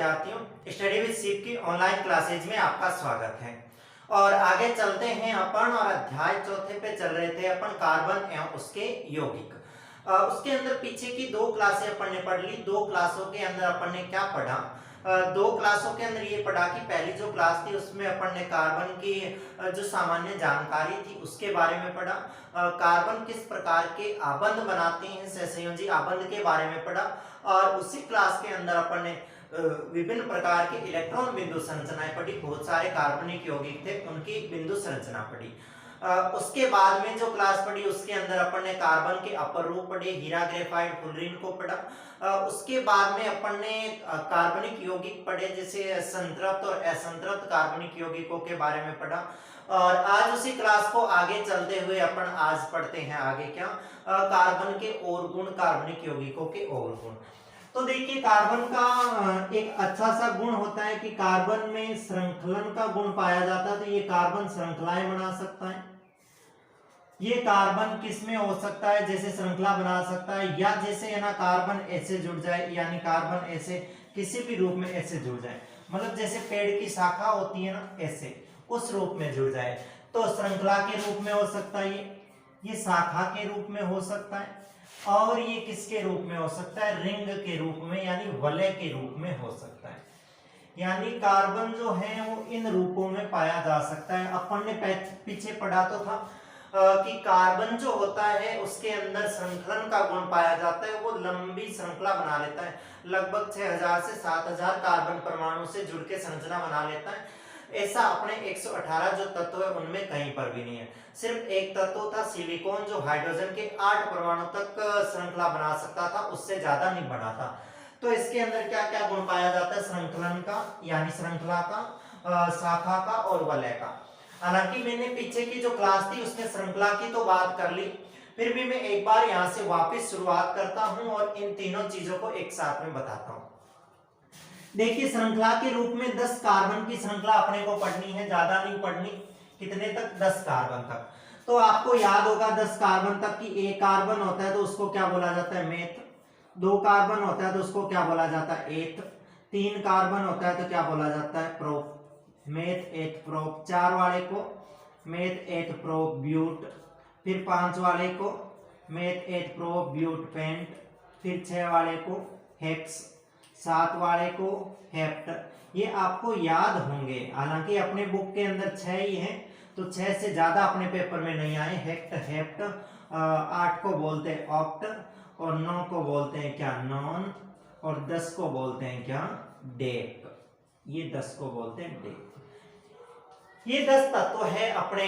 विद्यार्थियों, study with Shiv की online classes में आपका स्वागत है। और आगे चलते हैं अपन, और अध्याय चौथे पे चल रहे थे अपन, कार्बन एवं उसके यौगिक। उसके अंदर पीछे की दो क्लासें अपन ने पढ़ ली। दो क्लासों के अंदर अपन ने क्या पढ़ा? दो क्लासों के अंदर ये पढ़ा कि पहली जो क्लास थी उसमें अपन ने कार्बन की जो सामान्य जानकारी थी उसके बारे में पढ़ा। कार्बन किस प्रकार के आबंध बनाते हैं, सहसंयोजी आबंध के बारे में पढ़ा। और उसी क्लास के अंदर अपन ने विभिन्न प्रकार के इलेक्ट्रॉन बिंदु संरचनाएं पढ़ी। बहुत सारे कार्बनिक यौगिक थे, उनकी बिंदु संरचना पढ़ी। उसके बाद में जो क्लास पढ़ी उसके अंदर अपन ने कार्बन के अपर रूप पढ़े, हीरा, ग्रेफाइट, फुलरीन को पढ़ा। उसके बाद में अपन ने कार्बनिक यौगिक पढ़े, जैसे संतृप्त और असंतृप्त कार्बनिक यौगिकों के बारे में पढ़ा। और आज उसी क्लास को आगे चलते हुए अपन आज पढ़ते हैं आगे क्या, कार्बन के और गुण, कार्बनिक यौगिकों के और गुण। तो देखिए, कार्बन का एक अच्छा सा गुण होता है कि कार्बन में श्रृंखलन का गुण पाया जाता है। तो ये कार्बन श्रृंखलाएं बना सकता है। ये कार्बन किस में हो सकता है? जैसे श्रृंखला बना सकता है, या जैसे है ना कार्बन ऐसे जुड़ जाए, यानी कार्बन ऐसे किसी भी रूप में ऐसे जुड़ जाए, मतलब जैसे पेड़ की शाखा होती है ना, ऐसे उस रूप में जुड़ जाए, तो श्रृंखला के रूप में हो सकता है। ये शाखा के रूप में हो सकता है, और ये किसके रूप में हो सकता है? रिंग के रूप में, यानी वलय के रूप में हो सकता है। यानी कार्बन जो है वो इन रूपों में पाया जा सकता है। अपन ने पीछे पढ़ा तो था कि कार्बन जो होता है उसके अंदर श्रृंखलन का गुण पाया जाता है। वो लंबी श्रृंखला बना लेता है, लगभग 6000 से 7000 कार्बन परमाणु से जुड़ के संरचना बना लेता है। ऐसा अपने 118 जो तत्व है उनमें कहीं पर भी नहीं है। सिर्फ एक तत्व था सिलिकॉन, जो हाइड्रोजन के 8 परमाणु तक श्रृंखला बना सकता था, उससे ज्यादा नहीं बना था। तो इसके अंदर क्या क्या गुण पाया जाता है? श्रृंखलन का, यानी श्रृंखला का, शाखा का और वलय का। हालांकि मैंने पीछे की जो क्लास थी उसमें श्रृंखला की तो बात कर ली, फिर भी मैं एक बार यहाँ से वापस शुरुआत करता हूँ और इन तीनों चीजों को एक साथ में बताता हूँ। देखिए, श्रृंखला के रूप में 10 कार्बन की श्रृंखला अपने को पढ़नी है, ज्यादा नहीं पढ़नी। कितने तक? 10 कार्बन तक। तो आपको याद होगा 10 कार्बन तक की एक कार्बन होता है तो उसको क्या बोला जाता है? मेथ। 2 कार्बन होता है तो उसको क्या बोला जाता है? एथ। 3 कार्बन होता है तो क्या बोला जाता है? प्रोप। मेथ, एथ, प्रोप। 4 वाले को मेथ, एथ, प्रोप, ब्यूट। फिर 5 वाले को मेथ, एथ, प्रोप, ब्यूट, पेंट। फिर 6 वाले को हेक्स, 7 वाले को हेप्ट। ये आपको याद होंगे, हालांकि अपने बुक के अंदर 6 ही हैं, तो 6 से ज्यादा अपने पेपर में नहीं आए। हेक्ट, हेप्ट। 8 को बोलते हैं ऑक्ट, और 9 को बोलते हैं क्या? नॉन। और 10 को बोलते हैं क्या? डेप। ये 10 को बोलते हैं डेप। ये 10 तत्व है अपने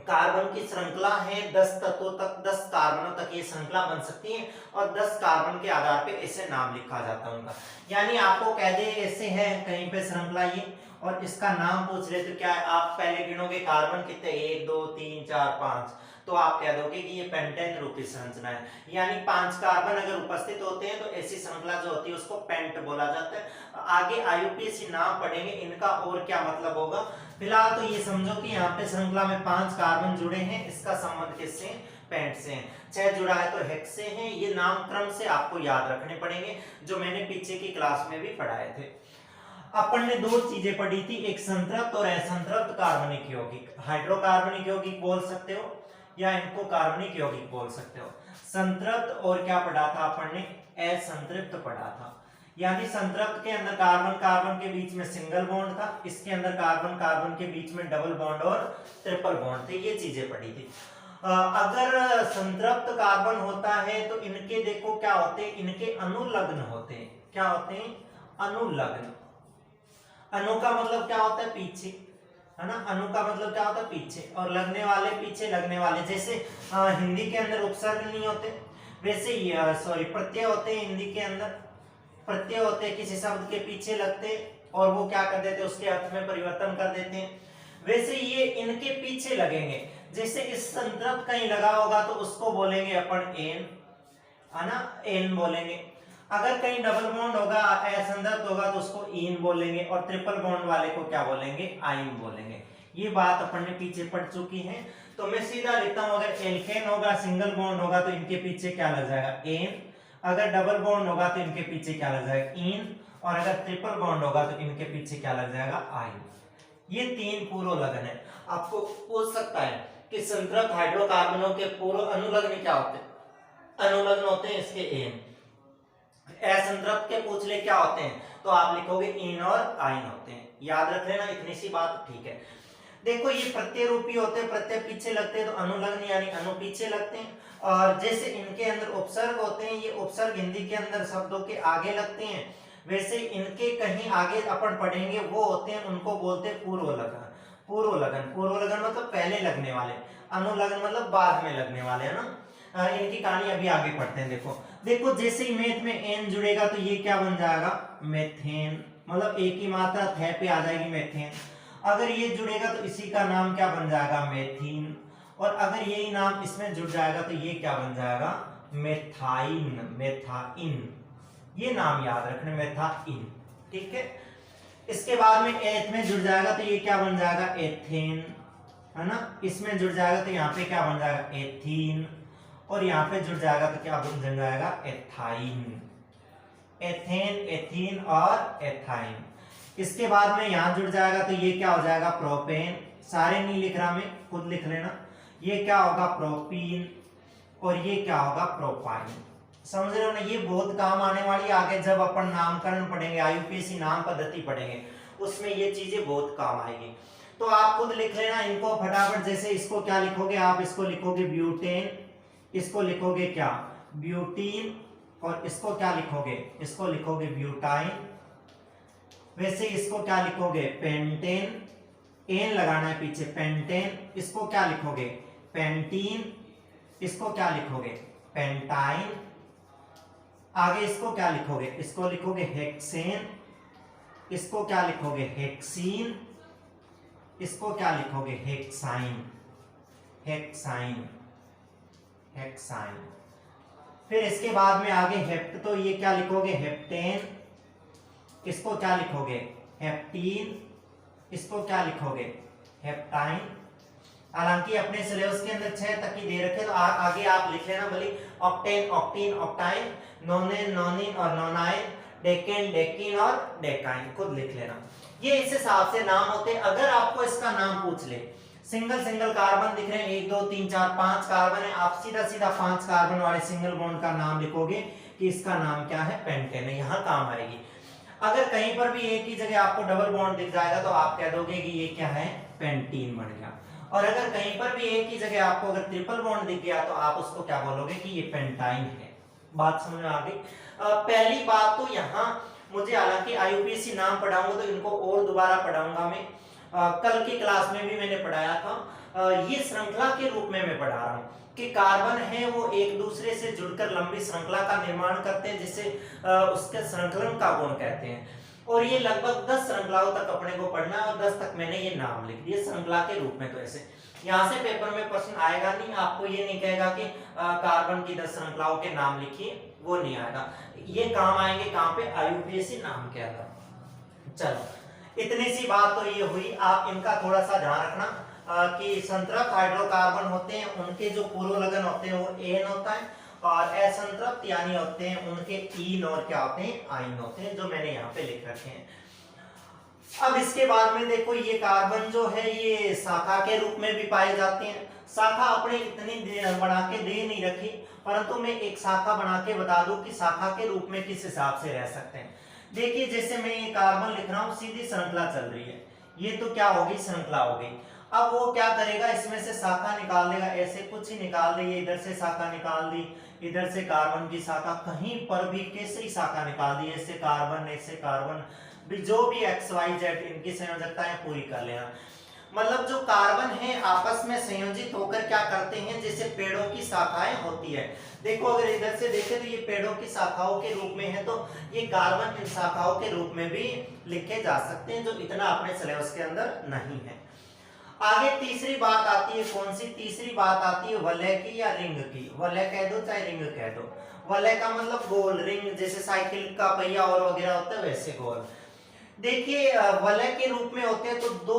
कार्बन की श्रृंखला है। 10 तत्वों तक, 10 कार्बनों तक ये श्रृंखला बन सकती है, और 10 कार्बन के आधार पे ऐसे नाम लिखा जाता है उनका। यानी आपको कह दे ऐसे है कहीं पे श्रृंखला ये, और इसका नाम पूछ रहे तो क्या है? आप पहले गिनोगे कार्बन कितने, 1 2 3 4 5, तो आप कह दोगे कि ये पेंटेन रूपी संरचना है। यानी 5 कार्बन अगर उपस्थित होते हैं तो ऐसी श्रृंखला जो होती है उसको पेंट बोला जाता है। आगे आईयूपीएसी नाम पढ़ेंगे इनका और क्या मतलब होगा। फिलहाल तो ये समझो कि यहाँ पे श्रृंखला में 5 कार्बन जुड़े हैं, इसका संबंध किससे? पेंट से। 6 जुड़ा है तो हेक्स से है। ये नाम क्रम से आपको याद रखने पड़ेंगे, जो मैंने पीछे की क्लास में भी पढ़ाए थे। अपन ने 2 चीजें पढ़ी थी, एक संतृप्त और असंतृप्त कार्बनिक यौगिक। हाइड्रोकार्बनिक यौगिक बोल सकते हो, या इनको कार्बनिक यौगिक बोल सकते हो। संतृप्त और क्या पढ़ा था अपन ने? असंतृप्त पढ़ा था। यानी संतृप्त के अंदर कार्बन कार्बन के बीच में सिंगल बॉन्ड था, इसके अंदर कार्बन कार्बन के बीच में डबल बॉन्ड और ट्रिपल बॉन्ड थे। ये चीजें पढ़ी थी। अगर संतृप्त कार्बन होता है तो इनके देखो क्या होते हैं? इनके अनुलग्न होते हैं। क्या होते हैं? अनुलग्न। अनु का मतलब क्या होता है? पीछे, है ना। अनु का मतलब क्या होता है? पीछे। और लगने वाले, पीछे लगने वाले। जैसे हिंदी के अंदर उपसर्ग नहीं होते, वैसे सॉरी प्रत्यय होते हैं हिंदी के अंदर। प्रत्यय होते हैं किसी शब्द के पीछे लगते और वो क्या कर देते हैं? उसके अर्थ में परिवर्तन कर देते हैं। वैसे ये इनके पीछे लगेंगे। जैसे इस संतृप्त कहीं लगा होगा तो उसको बोलेंगे अपन एन, है ना, एन बोलेंगे। अगर कहीं डबल बॉन्ड होगा, असंतृप्त होगा तो उसको इन बोलेंगे, और ट्रिपल बॉन्ड वाले को क्या बोलेंगे? आइन बोलेंगे। ये बात अपन ने पीछे पढ़ चुकी है। तो मैं सीधा लिखता हूं, अगर एल्केन होगा, सिंगल बॉन्ड होगा तो इनके पीछे क्या लग जाएगा? एन। अगर डबल बॉन्ड होगा तो इनके पीछे क्या लग जाएगा? इन। और अगर ट्रिपल बॉन्ड होगा तो इनके पीछे क्या लग जाएगा, आई। ये 3 पूर्व लगन है। आपको पूछ सकता है कि संतृप्त हाइड्रोकार्बनों के पूर्व अनुलग्न क्या होते हैं? अनुलग्न होते हैं इसके एन। असंतृप्त के पूछ ले क्या होते हैं, तो आप लिखोगे इन और आइन होते हैं। याद रख लेना, इतनी सी बात, ठीक है। देखो ये प्रत्यय रूपी होते हैं, प्रत्यय पीछे लगते हैं तो अनुलग्न यानी अनु पीछे लगते हैं। और जैसे इनके अंदर उपसर्ग होते हैं, ये उपसर्ग हिंदी के अंदर शब्दों के आगे लगते हैं, वैसे इनके कहीं आगे अपन पढ़ेंगे वो होते हैं, उनको बोलते हैं पूर्व लगन। पूर्व लगन, पूर्व लगन मतलब पहले लगने वाले, अनुलग्न मतलब बाद में लगने वाले, है ना। इनकी कहानी अभी आगे पढ़ते हैं। देखो देखो जैसे ही मेथ में एन जुड़ेगा तो ये क्या बन जाएगा, मेथेन, मतलब एक ही मात्रा थे पे आ जाएगी मेथेन। अगर ये जुड़ेगा तो इसी का नाम क्या बन जाएगा, मेथीन। और अगर यही नाम इसमें जुड़ जाएगा तो ये क्या बन जाएगा, मेथाइन, मेथाइन। ये नाम याद रखना, मेथाइन, ठीक है। इसके बाद में एथ में जुड़ जाएगा तो ये क्या बन जाएगा, एथेन, है ना। इसमें जुड़ जाएगा तो यहाँ पे क्या बन जाएगा, एथीन। और यहाँ पे जुड़ जाएगा तो क्या बन जाएगा, एथाइन। एथेन, एथीन और एथाइन। इसके बाद में यहां जुड़ जाएगा तो ये क्या हो जाएगा, प्रोपेन। सारे नहीं लिख रहा मैं, खुद लिख लेना। ये क्या होगा, प्रोपीन। और ये क्या होगा, प्रोपाइन। समझ रहे हो ना, ये बहुत काम आने वाली आगे जब अपन नामकरण पढ़ेंगे, आईयूपीएसी नाम पद्धति पढ़ेंगे, उसमें ये चीजें बहुत काम आएगी। तो आप खुद लिख लेना इनको फटाफट। जैसे इसको क्या लिखोगे आप, इसको लिखोगे ब्यूटेन, इसको लिखोगे क्या, ब्यूटीन। और इसको क्या लिखोगे, इसको लिखोगे ब्यूटाइन। वैसे इसको क्या लिखोगे, पेंटेन, एन लगाना है पीछे, पेंटेन। इसको क्या लिखोगे, पेंटीन। इसको क्या लिखोगे, पेंटाइन। आगे इसको क्या लिखोगे, इसको लिखोगे हेक्सेन। इसको क्या लिखोगे, हेक्सीन। इसको क्या लिखोगे, हेक्साइन, हेक्साइन, हेक्साइन। फिर इसके बाद में आगे हेप्ट, तो ये क्या लिखोगे, हेप्टेन। इसको क्या लिखोगे, हेप्टीन। इसको क्या लिखोगे, हेप्टाइन। हालांकि अपने सिलेबस के अंदर 6 तक ही दे रखे, तो आगे आप लिख लेना भले, ऑक्टेन, ऑक्टीन, ऑक्टाइन, नोनेन, नोनिन और नोनाइन, डेकेन, डेकिन और डेकाइन, खुद लिख लेना। ये इस हिसाब से नाम होते हैं। अगर आपको इसका नाम पूछ ले, सिंगल सिंगल कार्बन दिख रहे हैं, 1 2 3 4 5 कार्बन है, आप सीधा सीधा 5 कार्बन वाले सिंगल बॉन्ड का नाम लिखोगे कि इसका नाम क्या है, पेंटेन है, यहां काम आएगी। अगर कहीं पर भी एक ही जगह आपको डबल बॉन्ड दिख जाएगा तो आप कह दोगे कि ये क्या है, पेंटीन बन गया। और अगर कहीं पर भी एक ही जगह आपको अगर ट्रिपल बॉन्ड दिख गया तो आप उसको क्या बोलोगे कि ये पेंटाइन है। बात समझ में आ गई। पहली बात तो यहाँ मुझे, हालांकि आईयूपीएसी नाम पढ़ाऊंगा तो इनको और दोबारा पढ़ाऊंगा मैं। कल की क्लास में भी मैंने पढ़ाया था। ये श्रृंखला के रूप में मैं पढ़ा रहा हूँ कि कार्बन है वो एक दूसरे से जुड़कर लंबी श्रृंखला का निर्माण करते हैं, जिसे उसके श्रृंखलन का गुण कहते हैं। और ये लगभग 10 श्रृंखलाओं तक अपने को पढ़ना है, और 10 तक मैंने ये नाम लिख दिए श्रृंखला के रूप में। तो ऐसे यहाँ से पेपर में प्रश्न आएगा नहीं, आपको ये नहीं कहेगा कि कार्बन की 10 श्रृंखलाओं के नाम लिखिए, वो नहीं आएगा। ये काम आएंगे कहाँ पे, आईयूपीएसी नाम के अंदर। चलो इतनी सी बात तो ये हुई। आप इनका थोड़ा सा ध्यान रखना कि संतृप्त हाइड्रोकार्बन होते हैं उनके जो पूर्व लगन होते हैं वो एन होता है, और असंतृप्त यानी होते हैं उनके ईन और क्या होते हैं, आइन होते हैं, जो मैंने यहाँ पे लिख रखे हैं। अब इसके बाद में देखो, ये कार्बन जो है ये शाखा के रूप में भी पाए जाते हैं। शाखा अपने इतनी बना के दे नहीं रखी, परंतु मैं एक शाखा बना के बता दूं कि शाखा के रूप में किस हिसाब से रह सकते हैं। देखिए जैसे मैं ये कार्बन लिख रहा हूँ, सीधी श्रृंखला चल रही है, ये तो क्या होगी, श्रृंखला हो गई। अब वो क्या करेगा, इसमें से शाखा निकाल देगा, ऐसे कुछ ही निकाल दी, इधर से शाखा निकाल दी, इधर से कार्बन की शाखा, कहीं पर भी कैसे ही शाखा निकाल दी, ऐसे कार्बन, जो भी एक्स वाई जेड इनकी संयोजकताएं पूरी कर लेना। मतलब जो कार्बन है आपस में संयोजित होकर क्या करते हैं, जैसे पेड़ों की शाखाएं होती है। देखो अगर इधर से देखें तो ये पेड़ों की शाखाओं के रूप में है, तो ये कार्बन इन शाखाओं के रूप में भी लिखे जा सकते हैं, जो इतना अपने सिलेबस के अंदर नहीं है। आगे तीसरी बात आती है, कौन सी तीसरी बात आती है, वलय की या रिंग की। वलय कह दो चाहे रिंग कह दो। वलय का मतलब गोल, रिंग जैसे साइकिल का पहिया और वगैरह होता है वैसे गोल। देखिए वलय के रूप में होते हैं तो 2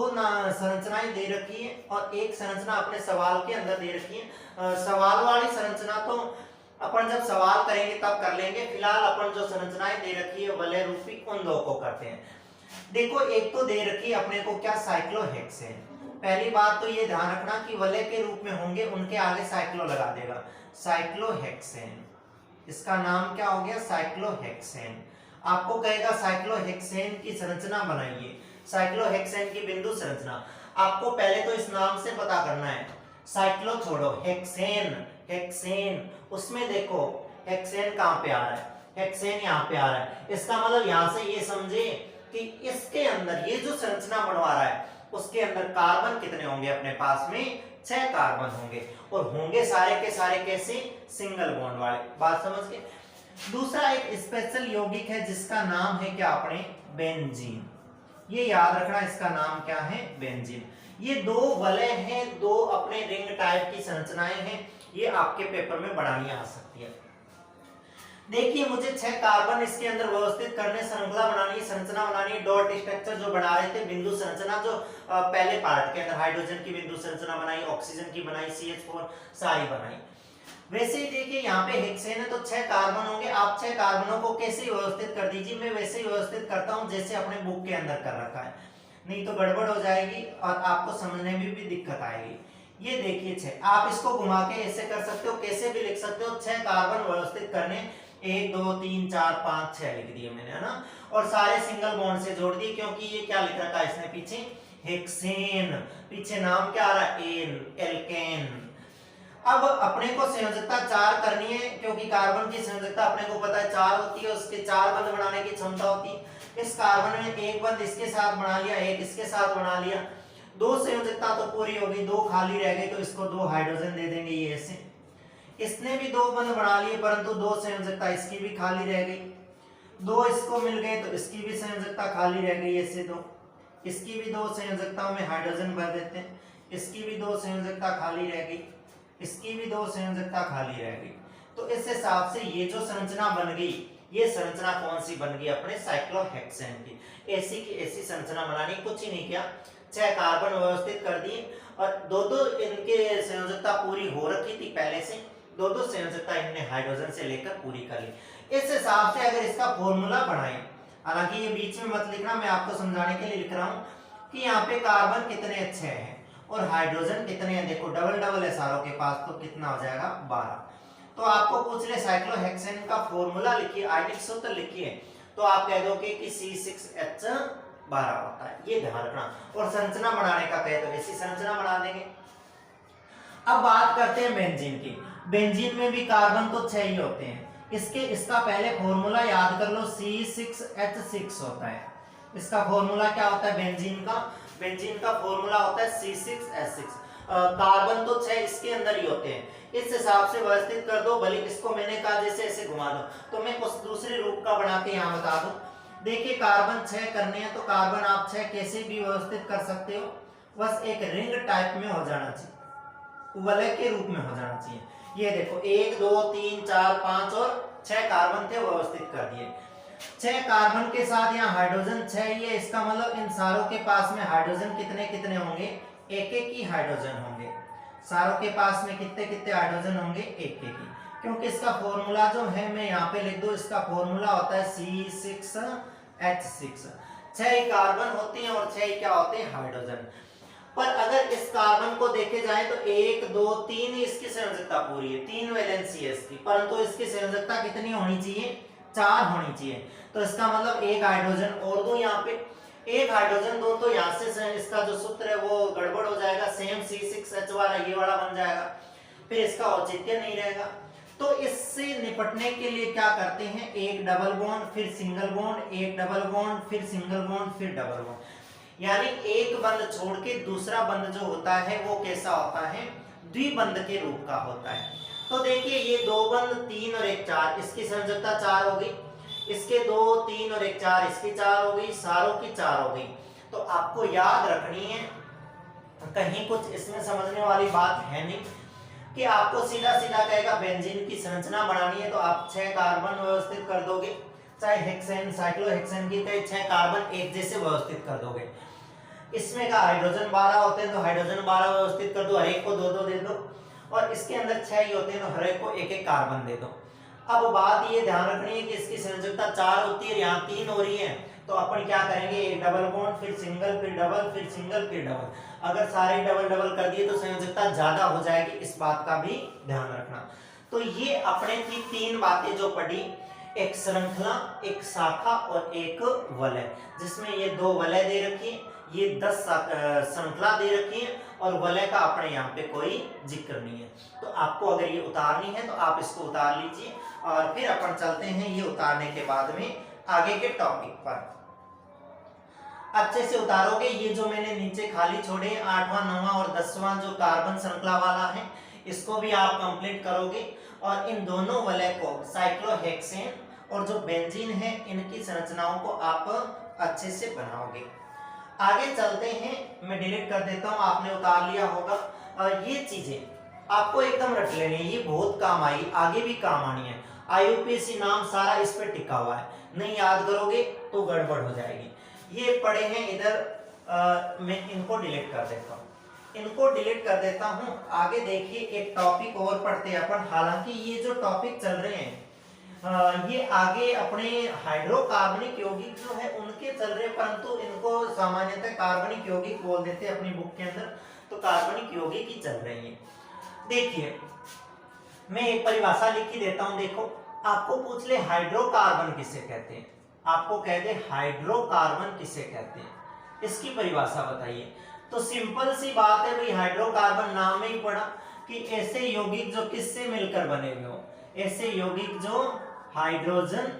संरचनाएं दे रखी है, और एक संरचना अपने सवाल के अंदर दे रखी है। सवाल वाली संरचना तो अपन जब सवाल करेंगे तब कर लेंगे। फिलहाल अपन जो संरचनाएं दे रखी है वलय रूपी उन दो को करते हैं। देखो एक तो दे रखी है अपने को क्या, साइक्लोहेक्सेन। पहली बात तो ये ध्यान रखना कि वलय के रूप में होंगे उनके आगे साइक्लो लगा देगा, साइक्लोहेक्सेन। इसका नाम क्या हो गया, साइक्लोहेक्सेन। आपको कहेगा साइक्लोहेक्सेन की संरचना बनाइए, साइक्लोहेक्सेन की बिंदु संरचना। आपको पहले तो इस नाम से पता करना है, साइक्लो छोड़ो, हेक्सेन, हेक्सेन। उसमें देखो हेक्सेन कहां पे आ रहा है, हेक्सेन यहाँ पे आ रहा है। इसका मतलब यहां से ये समझे कि इसके अंदर ये जो संरचना बनवा रहा है उसके अंदर कार्बन कितने होंगे, अपने पास में 6 कार्बन होंगे, और होंगे सारे के सारे कैसे, सिंगल बॉन्ड वाले। बात समझ गए। दूसरा एक स्पेशल यौगिक है जिसका नाम है क्या, अपने बेंजीन। ये याद रखना, इसका नाम क्या है, बेंजीन। ये दो वलय हैं, दो अपने रिंग टाइप की संरचनाएं हैं, ये आपके पेपर में बनानी आ सकती है। देखिए मुझे 6 कार्बन इसके अंदर व्यवस्थित करने, श्रृंखला बनानी है, संरचना बनानी है। डॉट स्ट्रक्चर जो बना रहे थे, बिंदु संरचना जो पहले पार्ट के अंदर हाइड्रोजन की बिंदु संरचना बनाई, ऑक्सीजन की बनाई, CH4 सारी बनाई। वैसे ही देखिए यहाँ पे हेक्सेन है तो 6 कार्बन होंगे। आप 6 कार्बनों को कैसे व्यवस्थित कर दीजिए, मैं वैसे ही व्यवस्थित करता हूँ जैसे अपने बुक के अंदर कर रखा है, नहीं तो गड़बड़ हो जाएगी और आपको समझने में भी दिक्कत आएगी। ये देखिए 6, आप इसको घुमा के ऐसे कर सकते हो, कैसे भी लिख सकते हो। 6 कार्बन व्यवस्थित करने, 1 2 3 4 5 6 लिख दिए मैंने, है ना। और सारे सिंगल बॉन्ड से जोड़ दिए, क्योंकि ये क्या लिख रखा है इसने पीछे, हेक्सेन। पीछे नाम क्या आ रहा है, एन, एल्केन। अब अपने को संयोजकता 4 करनी है, क्योंकि कार्बन की संयोजकता अपने को पता है 4 होती है, उसके 4 बंध बनाने की क्षमता होती है। इस कार्बन में एक बंध इसके साथ बना लिया, एक इसके साथ बना लिया, 2 संयोजकता तो पूरी हो गई, 2 खाली रह गई, तो इसको 2 हाइड्रोजन दे देंगे ये ऐसे। इसने भी 2 बंध बना लिए, परंतु 2 संयोजकता इसकी भी खाली रह गई, 2 इसको मिल गए तो इसकी भी संयोजकता खाली रह गई ऐसे 2। इसकी भी 2 संयोजकताओं में हाइड्रोजन भर देते हैं, इसकी भी 2 संयोजकता खाली रह गई, इसकी भी 2 संयोजकता खाली रह गई। तो इस हिसाब से ये जो संरचना बन गई, ये संरचना कौन सी बन गई, अपने साइक्लोहेक्सेन की। ऐसी की ऐसी संरचना बनानी, कुछ ही नहीं किया, 6 कार्बन व्यवस्थित कर दिए, और 2-2 इनके संयोजकता पूरी हो रखी थी पहले से, 2-2 संयोजकता इनने हाइड्रोजन से लेकर पूरी कर ली। इस हिसाब से अगर इसका फॉर्मूला बनाएं, हालांकि ये बीच में मत लिखना, मैं आपको समझाने के लिए लिख रहा हूं कि यहाँ पे कार्बन कितने अच्छे हैं और हाइड्रोजन कितने हैं। देखो डबल डबल है सारों के पास, तो कितना हो जाएगा, 12। तो आपको पूछ ले साइक्लोहेक्सेन का फॉर्मूला लिखिए, आयनिक सूत्र लिखिए, तो आप कह दोगे कि C6H12 होता है, ये ध्यान रखना। और संरचना बनाने का कहे तो ऐसी संरचना बना देंगे। अब बात करते हैं बेंजीन की। बेंजीन में भी कार्बन तो 6 ही होते हैं। इसका पहले फॉर्मूला याद कर लो, C6H6 होता है। इसका फॉर्मूला क्या होता है बेंजीन का, बेंजीन का फॉर्मूला होता है C6H6। कार्बन तो 6 इसके अंदर ही होते हैं, इस हिसाब से व्यवस्थित कर दो। भले इसको मैंने कहा जैसे ऐसे घुमा दो, तो मैं उस दूसरे रूप का बना के यहाँ बता दूं। देखिए कार्बन 6 करने हैं, तो कार्बन आप 6 कैसे भी व्यवस्थित कर सकते हो, बस एक रिंग टाइप में हो जाना चाहिए, वलय के रूप में हो जाना चाहिए। ये देखो 1 2 3 4 5 और 6 कार्बन थे, व्यवस्थित कर दिए। 6 कार्बन के साथ यहाँ हाइड्रोजन 6 ही है, इसका मतलब इन सारों के पास में हाइड्रोजन कितने कितने होंगे, एक एक ही हाइड्रोजन होंगे। सारों के पास में कितने कितने हाइड्रोजन होंगे, एक एक ही। क्योंकि इसका फॉर्मूला जो है मैं यहाँ पे लिख दूं, इसका फॉर्मूला होता है C6H6। 6 कार्बन होते हैं और 6 क्या होते हैं, हाइड्रोजन। पर अगर इस कार्बन को देखे जाए तो 1 2 3 ही इसकी संयोजकता पूरी है, 3 वैलेंसी है इसकी, परंतु इसकी संयोजकता कितनी होनी चाहिए, 4 होनी चाहिए। तो इसका मतलब एक हाइड्रोजन और दो, यहाँ पे एक हाइड्रोजन दो, तो यहाँ से इसका जो सूत्र है वो गड़बड़ हो जाएगा, सेम C6H वाला ये वाला बन जाएगा, फिर इसका औचित्य नहीं रहेगा। तो इससे निपटने के लिए क्या करते हैं, एक डबल बॉन्ड फिर सिंगल बॉन्ड, एक डबल बॉन्ड फिर सिंगल बॉन्ड फिर डबल बॉन्ड, यानी एक बंध छोड़ के दूसरा बंध जो होता है वो कैसा होता है, द्विबंध के रूप का होता है। तो देखिए ये 2 बंध 3 और 1 4, इसकी संयोजकता 4 हो गई, इसके 2 3 और 1 4, इसकी 4 हो गई, सारों की 4 हो गई। तो आपको याद रखनी है, कहीं कुछ इसमें समझने वाली बात है नहीं कि आपको सीधा सीधा कहेगा बेंजीन की संरचना बनानी है तो आप 6 कार्बन व्यवस्थित कर दोगे, चाहे हेक्सेन साइक्लोहेक्सेन की कई 6 कार्बन एक जैसे व्यवस्थित कर दोगे। इसमें का हाइड्रोजन 12 होते हैं तो हाइड्रोजन 12 व्यवस्थित कर दो, हर एक को 2 2 दे दो, और इसके अंदर 6 ही होते हैं, तो हर एक को एक एक कार्बन दे दो। अब बात ये ध्यान रखनी है कि इसकी संयोजकता 4 होती है, यहाँ 3 हो रही है, तो अपन क्या करेंगे, एक डबल बॉन्ड, फिर सिंगल, फिर डबल, फिर सिंगल, फिर डबल। अगर सारे डबल डबल कर दिए तो संयोजकता ज्यादा हो जाएगी, इस बात का भी ध्यान रखना। तो ये अपने की 3 बातें जो पढ़ी, एक श्रृंखला, एक शाखा और एक वलय, जिसमें ये 2 वलय दे रखी है, ये 10 श्रृंखला दे रखी है, और वलय का अपने यहाँ पे कोई जिक्र नहीं है। तो आपको अगर ये उतारनी है तो आप इसको उतार लीजिए, और फिर अपन चलते हैं ये उतारने के बाद में आगे के टॉपिक पर। अच्छे से उतारोगे, ये जो मैंने नीचे खाली छोड़े 8वां 9वां और 10वां जो कार्बन श्रृंखला वाला है, इसको भी आप कंप्लीट करोगे, और इन दोनों वलय को साइक्लोहेक्सेन और जो बेंजीन है, इनकी संरचनाओं को आप अच्छे से बनाओगे। आगे चलते हैं, मैं डिलीट कर देता हूं, आपने उतार लिया होगा। ये चीजें आपको एकदम रट लेनी है, ये बहुत काम आई, आगे भी काम आनी है। IUPAC नाम सारा इस पे टिका हुआ है, नहीं याद करोगे तो गड़बड़ हो जाएगी। ये पड़े हैं इधर, मैं इनको डिलीट कर देता हूँ, इनको डिलीट कर देता हूँ। आगे देखिए एक टॉपिक और पढ़ते हैं अपन। हालांकि ये जो टॉपिक चल रहे हैं ये आगे अपने हाइड्रोकार्बनिक यौगिक जो है उनके चल रहे हैं, परंतु इनको सामान्यतः कार्बनिक यौगिक बोल देते हैं अपनी बुक के अंदर, तो कार्बनिक यौगिक ही चल रही है। देखिए मैं एक परिभाषा लिख ही देता हूं, देखो आपको पूछ ले हाइड्रोकार्बन किसे कहते हैं, आपको कह दे हाइड्रोकार्बन किसे कहते हैं, इसकी परिभाषा बताइए। तो सिंपल सी बात है भाई, हाइड्रोकार्बन नाम में ही पढ़ा कि ऐसे यौगिक जो किससे मिलकर बने हुए हो, ऐसे यौगिक जो हाइड्रोजन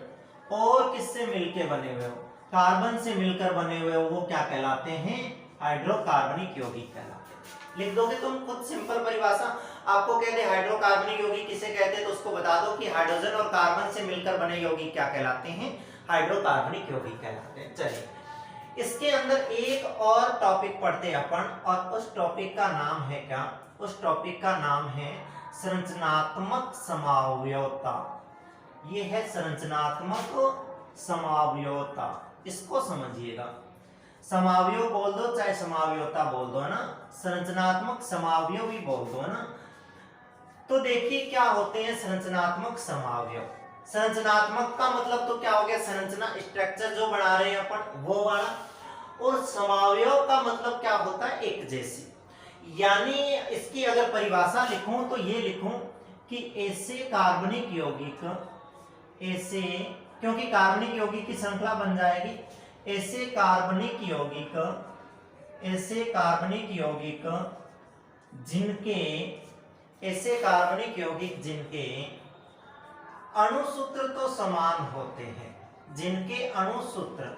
और किससे मिलकर बने हुए हो, कार्बन से मिलकर बने हुए हो, वो क्या कहलाते हैं, हाइड्रोकार्बनिक यौगिक कहलाते हैं। लिख दोगे तुम खुद सिंपल परिभाषा, आपको कहते हैं हाइड्रोकार्बनिक यौगिक किसे कहते हैं, तो उसको बता दो कि हाइड्रोजन और कार्बन से मिलकर बने यौगिक क्या कहलाते हैं, हाइड्रोकार्बनिक यौगिक कहलाते हैं। चलिए इसके अंदर एक और टॉपिक पढ़ते हैं अपन, और उस टॉपिक का नाम है क्या, उस टॉपिक का नाम है संरचनात्मक समावयवता। ये है संरचनात्मक समावयवता, इसको समझिएगा। समावयव बोल दो चाहे समावयवता बोल दो ना, संरचनात्मक समावयव भी बोल दो ना। तो देखिए क्या होते हैं संरचनात्मक समावयव। संरचनात्मक का मतलब तो क्या हो गया, संरचना स्ट्रक्चर जो बना रहे हैं अपन वो वाला, और समावयव का मतलब क्या होता है, एक जैसी। यानी इसकी अगर परिभाषा लिखूं तो ये लिखूं कि ऐसे कार्बनिक यौगिक, ऐसे, क्योंकि कार्बनिक यौगिक की श्रृंखला बन जाएगी, ऐसे कार्बनिक यौगिक, ऐसे कार्बनिक यौगिक जिनके, ऐसे कार्बनिक यौगिक जिनके अणुसूत्र तो समान होते हैं, जिनके अणुसूत्र,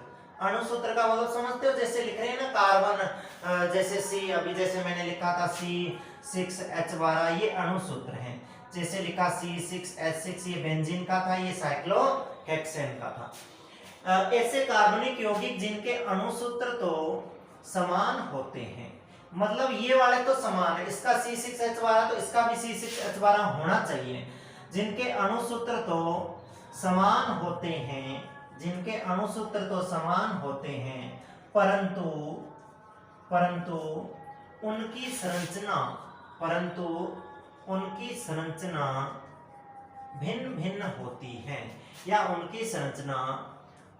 अणुसूत्र का मतलब समझते हो, जैसे लिख रहे हैं ना कार्बन, जैसे C, अभी जैसे मैंने लिखा था C6H12, ये अणुसूत्र हैं। जैसे लिखा C6H6, ये बेंजीन का था, ये साइक्लोहेक्सेन का था। ऐसे कार्बनिक यौगिक जिनके अणुसूत्र तो समान होते हैं, मतलब ये वाले तो समान है, इसका C6H12 तो इसका भी C6H12 होना चाहिए। जिनके अणुसूत्र तो समान होते हैं, जिनके अणुसूत्र तो समान होते हैं, परंतु उनकी संरचना, परंतु उनकी संरचना भिन्न भिन्न होती है, या उनकी संरचना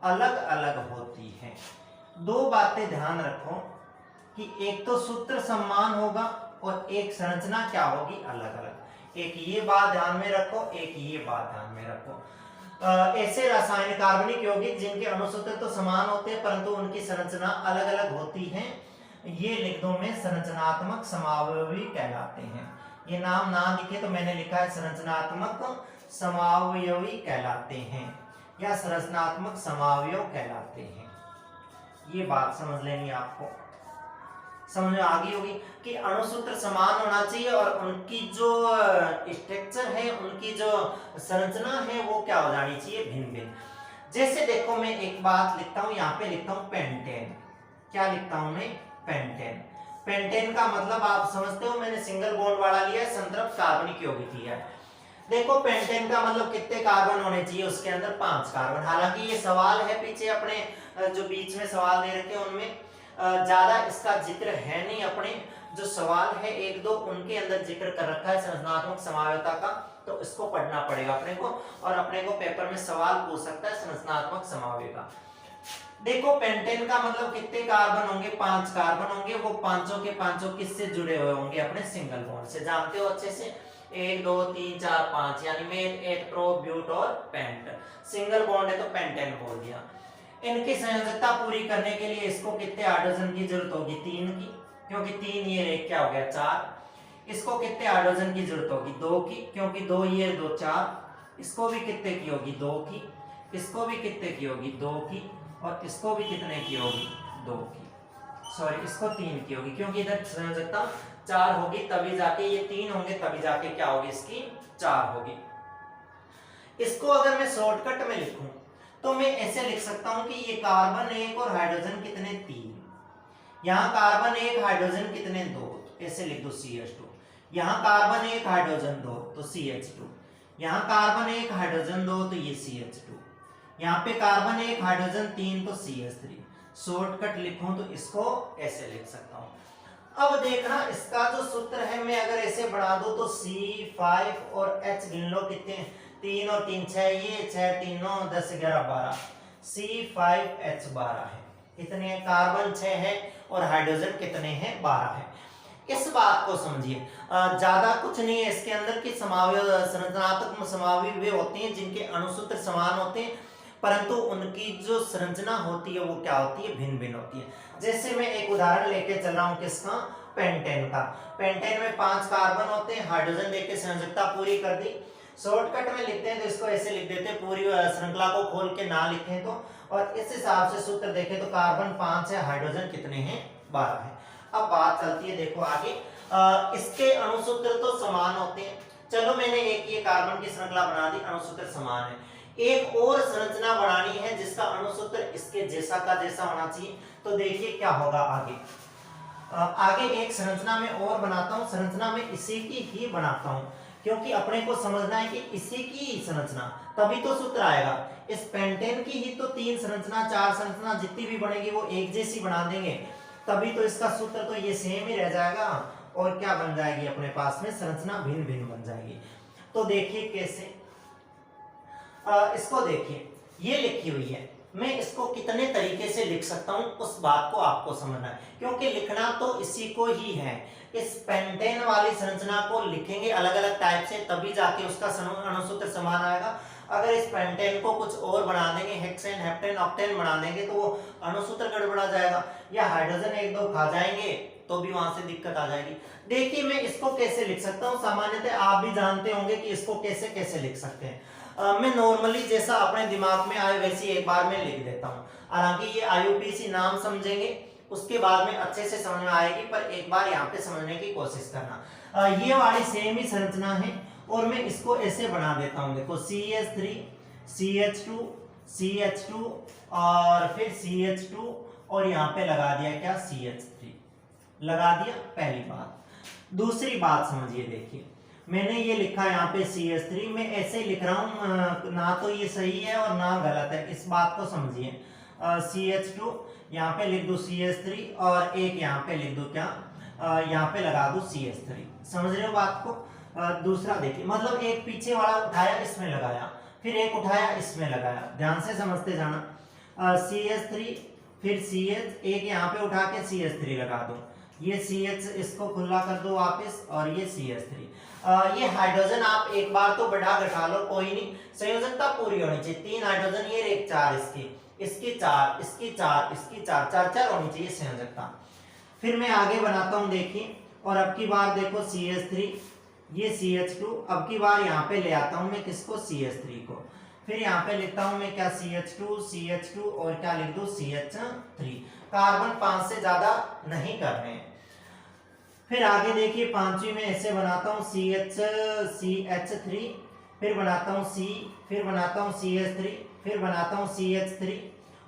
अलग अलग होती है। दो बातें ध्यान रखो कि एक तो सूत्र समान होगा और एक संरचना क्या होगी, अलग अलग। एक ये बात ध्यान में रखो, एक ये बात ध्यान में रखो। ऐसे रासायनिक कार्बनिक यौगिक जिनके अणुसूत्र तो समान होते हैं परंतु उनकी संरचना अलग अलग होती है, ये लिख दो में संरचनात्मक समावयवी कहलाते हैं। ये नाम ना लिखे तो मैंने लिखा है संरचनात्मक समावयवी कहलाते हैं, या संरचनात्मक समावयव कहलाते हैं। ये बात समझ लेनी आपको, समझ में आ गई होगी कि अणुसूत्र समान होना चाहिए और उनकी जो स्ट्रक्चर है, उनकी जो संरचना है वो क्या हो जानी चाहिए, भिन्न भिन्न। जैसे देखो मैं एक बात लिखता हूँ, यहाँ पे लिखता हूँ पेंटेन। क्या लिखता हूँ मैं, पेंटेन। पेंटेन का मतलब आप समझते हो, मैंने सिंगल बॉन्ड वाला लिया है, संतृप्त कार्बनिक यौगिक लिया है। देखो पेंटेन का मतलब कितने कार्बन होने चाहिए, उसके अंदर 5 कार्बन। हालांकि ये सवाल है पीछे अपने जो बीच में सवाल दे रखे हैं उनमें ज्यादा इसका जिक्र है नहीं अपने, जो सवाल है एक दो उनके अंदर जिक्र कर रखा है संरचनात्मक समावयवता का, तो इसको पढ़ना पड़ेगा अपने को, और अपने को पेपर में सवाल पूछ सकता है संरचनात्मक समावयव का। देखो पेंटेन का मतलब कितने कार्बन होंगे, 5 कार्बन होंगे, वो पांचों के पांचों किससे जुड़े हुए होंगे, अपने सिंगल बॉन्ड से, जानते हो अच्छे से, 1 2 3 4 5, यानी मेन, एक प्रो, ब्यूट और पेंट, सिंगल बॉन्ड है तो पेंटेन बोल दिया। इनकी संयोजकता पूरी करने के लिए इसको कितने हाइड्रोजन की जरूरत होगी, 3 की, क्योंकि 3 ये एक क्या हो गया 4। इसको कितने हाइड्रोजन की जरूरत होगी, 2 की, क्योंकि 2 ये 2 4। इसको भी कितने की होगी, 2 की। इसको भी कितने की होगी, 2 की। और इसको भी कितने की होगी, 2 की, सॉरी इसको 3 की होगी, क्योंकि इधर संयोजकता 4 होगी, तभी जाके ये 3 होंगे, तभी जाके क्या होगी इसकी 4 होगी। इसको अगर मैं शॉर्टकट में लिखूं तो मैं ऐसे लिख सकता हूं कि ये कार्बन 1 और हाइड्रोजन कितने 3, यहाँ कार्बन 1 हाइड्रोजन कितने 2, ऐसे लिख दो CH2। यहाँ कार्बन 1 हाइड्रोजन 2 तो CH2, यहाँ कार्बन 1 हाइड्रोजन 2 तो ये CH2, यहाँ पे कार्बन 1 हाइड्रोजन 3 तो CH3। शॉर्टकट लिखूं तो इसको ऐसे लिख सकता हूं। अब देखना इसका जो सूत्र है, मैं अगर ऐसे बढ़ा दूं तो C5 और H गिन लो कितने, 3 और 3 6, ये 6 3 9 10 11 12, C5H12 है। कितने कार्बन 6 है और हाइड्रोजन कितने हैं 12 है। इस बात को समझिए, ज्यादा कुछ नहीं है इसके अंदर की समावयव संरचनात्मक समावयव वे होते हैं जिनके अणुसूत्र समान होते हैं, परंतु उनकी जो संरचना होती है वो क्या होती है, भिन्न भिन्न होती है। जैसे मैं एक उदाहरण लेके चल रहा हूँ किसका, पेंटेन का। पेंटेन में 5 कार्बन होते हैं, हाइड्रोजन देके संयोजकता पूरी कर दी। शॉर्टकट में लिखते हैं तो इसको ऐसे लिख देते हैं, पूरी श्रृंखला को खोल के ना लिखें तो, और इस हिसाब से सूत्र देखें तो कार्बन 5 है, हाइड्रोजन कितने हैं 12 है। अब बात चलती है देखो आगे, इसके अणुसूत्र तो समान होते हैं। चलो मैंने एक ये कार्बन की श्रृंखला बना दी, अणुसूत्र समान है। एक और संरचना बनानी है जिसका अणुसूत्र इसके जैसा का जैसा होना चाहिए, तो देखिए क्या होगा आगे। आगे एक संरचना में और बनाता हूं, संरचना में इसी की ही बनाता हूं, क्योंकि अपने को समझना है कि इसी की संरचना, तभी तो सूत्र आएगा। इस पेंटेन की ही तो 3 संरचना 4 संरचना जितनी भी बनेगी वो एक जैसी बना देंगे, तभी तो इसका सूत्र तो ये सेम ही रह जाएगा, और क्या बन जाएगी अपने पास में संरचना भिन्न भिन्न बन जाएगी। तो देखिए कैसे, इसको देखिए ये लिखी हुई है, मैं इसको कितने तरीके से लिख सकता हूं उस बात को आपको समझना है, क्योंकि लिखना तो इसी को ही है। इस पेंटेन वाली संरचना को लिखेंगे अलग अलग टाइप से, तभी जाके उसका अणुसूत्र समान आएगा। अगर इस पेंटेन को कुछ और बना देंगे, हेक्सेन हेप्टेन ऑक्टेन बना देंगे, तो वो अणुसूत्र गड़बड़ा जाएगा, या हाइड्रोजन 1 2 खा जाएंगे तो भी वहां से दिक्कत आ जाएगी। देखिए मैं इसको कैसे लिख सकता हूँ, सामान्यतः आप भी जानते होंगे कि इसको कैसे कैसे लिख सकते हैं। मैं नॉर्मली जैसा अपने दिमाग में आए वैसे एक बार में लिख देता हूँ। हालांकि ये IUPAC नाम समझेंगे, उसके बाद में अच्छे से समझ में आएगी, पर एक बार यहाँ पे समझने की कोशिश करना। ये वाली सेम ही संरचना है, और मैं इसको ऐसे बना देता हूँ, देखो CH3 CH2 CH2 और फिर CH2, और यहाँ पे लगा दिया क्या CH3 लगा दिया। पहली बात। दूसरी बात समझिए, देखिए मैंने ये लिखा यहाँ पे CH3, मैं ऐसे लिख रहा हूँ, ना तो ये सही है और ना गलत है, इस बात को समझिए। CH2 यहाँ पे लिख दो CH3, और एक यहाँ पे लिख दो क्या, यहाँ पे लगा दो CH3। समझ रहे हो बात को। दूसरा देखिए, मतलब एक पीछे वाला उठाया इसमें लगाया, फिर एक उठाया इसमें लगाया, ध्यान से समझते जाना। CH3 फिर CH, एक यहाँ पे उठा के CH3 लगा दो, ये CH इसको खुला कर दो वापस, और ये CH3। ये हाइड्रोजन आप एक बार तो बढ़ा घटा लो, कोई नहीं, संयोजकता पूरी होनी चाहिए। 3 हाइड्रोजन ये, एक 4 इसकी 4 इसकी 4 इसकी 4 4 4 होनी चाहिए संयोजकता। फिर मैं आगे बनाता हूं, देखिए, और अब की बार देखो CH3, ये CH2, अब की बार यहाँ पे ले आता हूं मैं किसको, CH3 को, फिर यहाँ पे लिखता हूं मैं क्या CH2 और क्या लिख दो CH3। कार्बन 5 से ज्यादा नहीं करने हैं। फिर आगे देखिए पांचवी में ऐसे बनाता हूँ CH3, फिर बनाता हूँ C, फिर बनाता हूँ CH3, फिर बनाता हूँ CH3,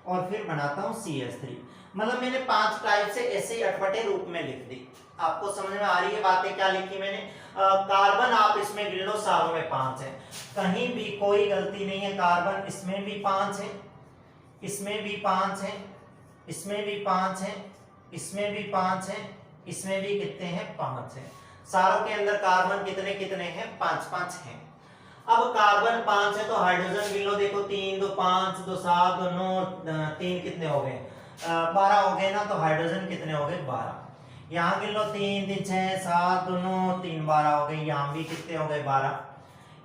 और फिर बनाता हूँ CH3। मतलब मैंने 5 टाइप से ऐसे ही अटपटे रूप में लिख दी। आपको समझ में आ रही है बातें क्या लिखी मैंने। कार्बन आप इसमें गिन लो, सारों में 5 है, कहीं भी कोई गलती नहीं है। कार्बन इसमें भी 5 है, इसमें भी 5 है, इसमें भी 5 है, इसमें भी 5 है, इसमें भी कितने हैं 5 हैं। सारों के अंदर कार्बन कितने कितने हैं 5 हैं। अब कार्बन 5 है तो हाइड्रोजन गिन लो, देखो 3 2 5 2 7 2 9 3 कितने हो गए 12 हो गए ना, तो हाइड्रोजन कितने हो गए 12। यहाँ गिन लो 3 3 6 7 2 9 3 12 हो गए, यहाँ भी कितने हो गए 12।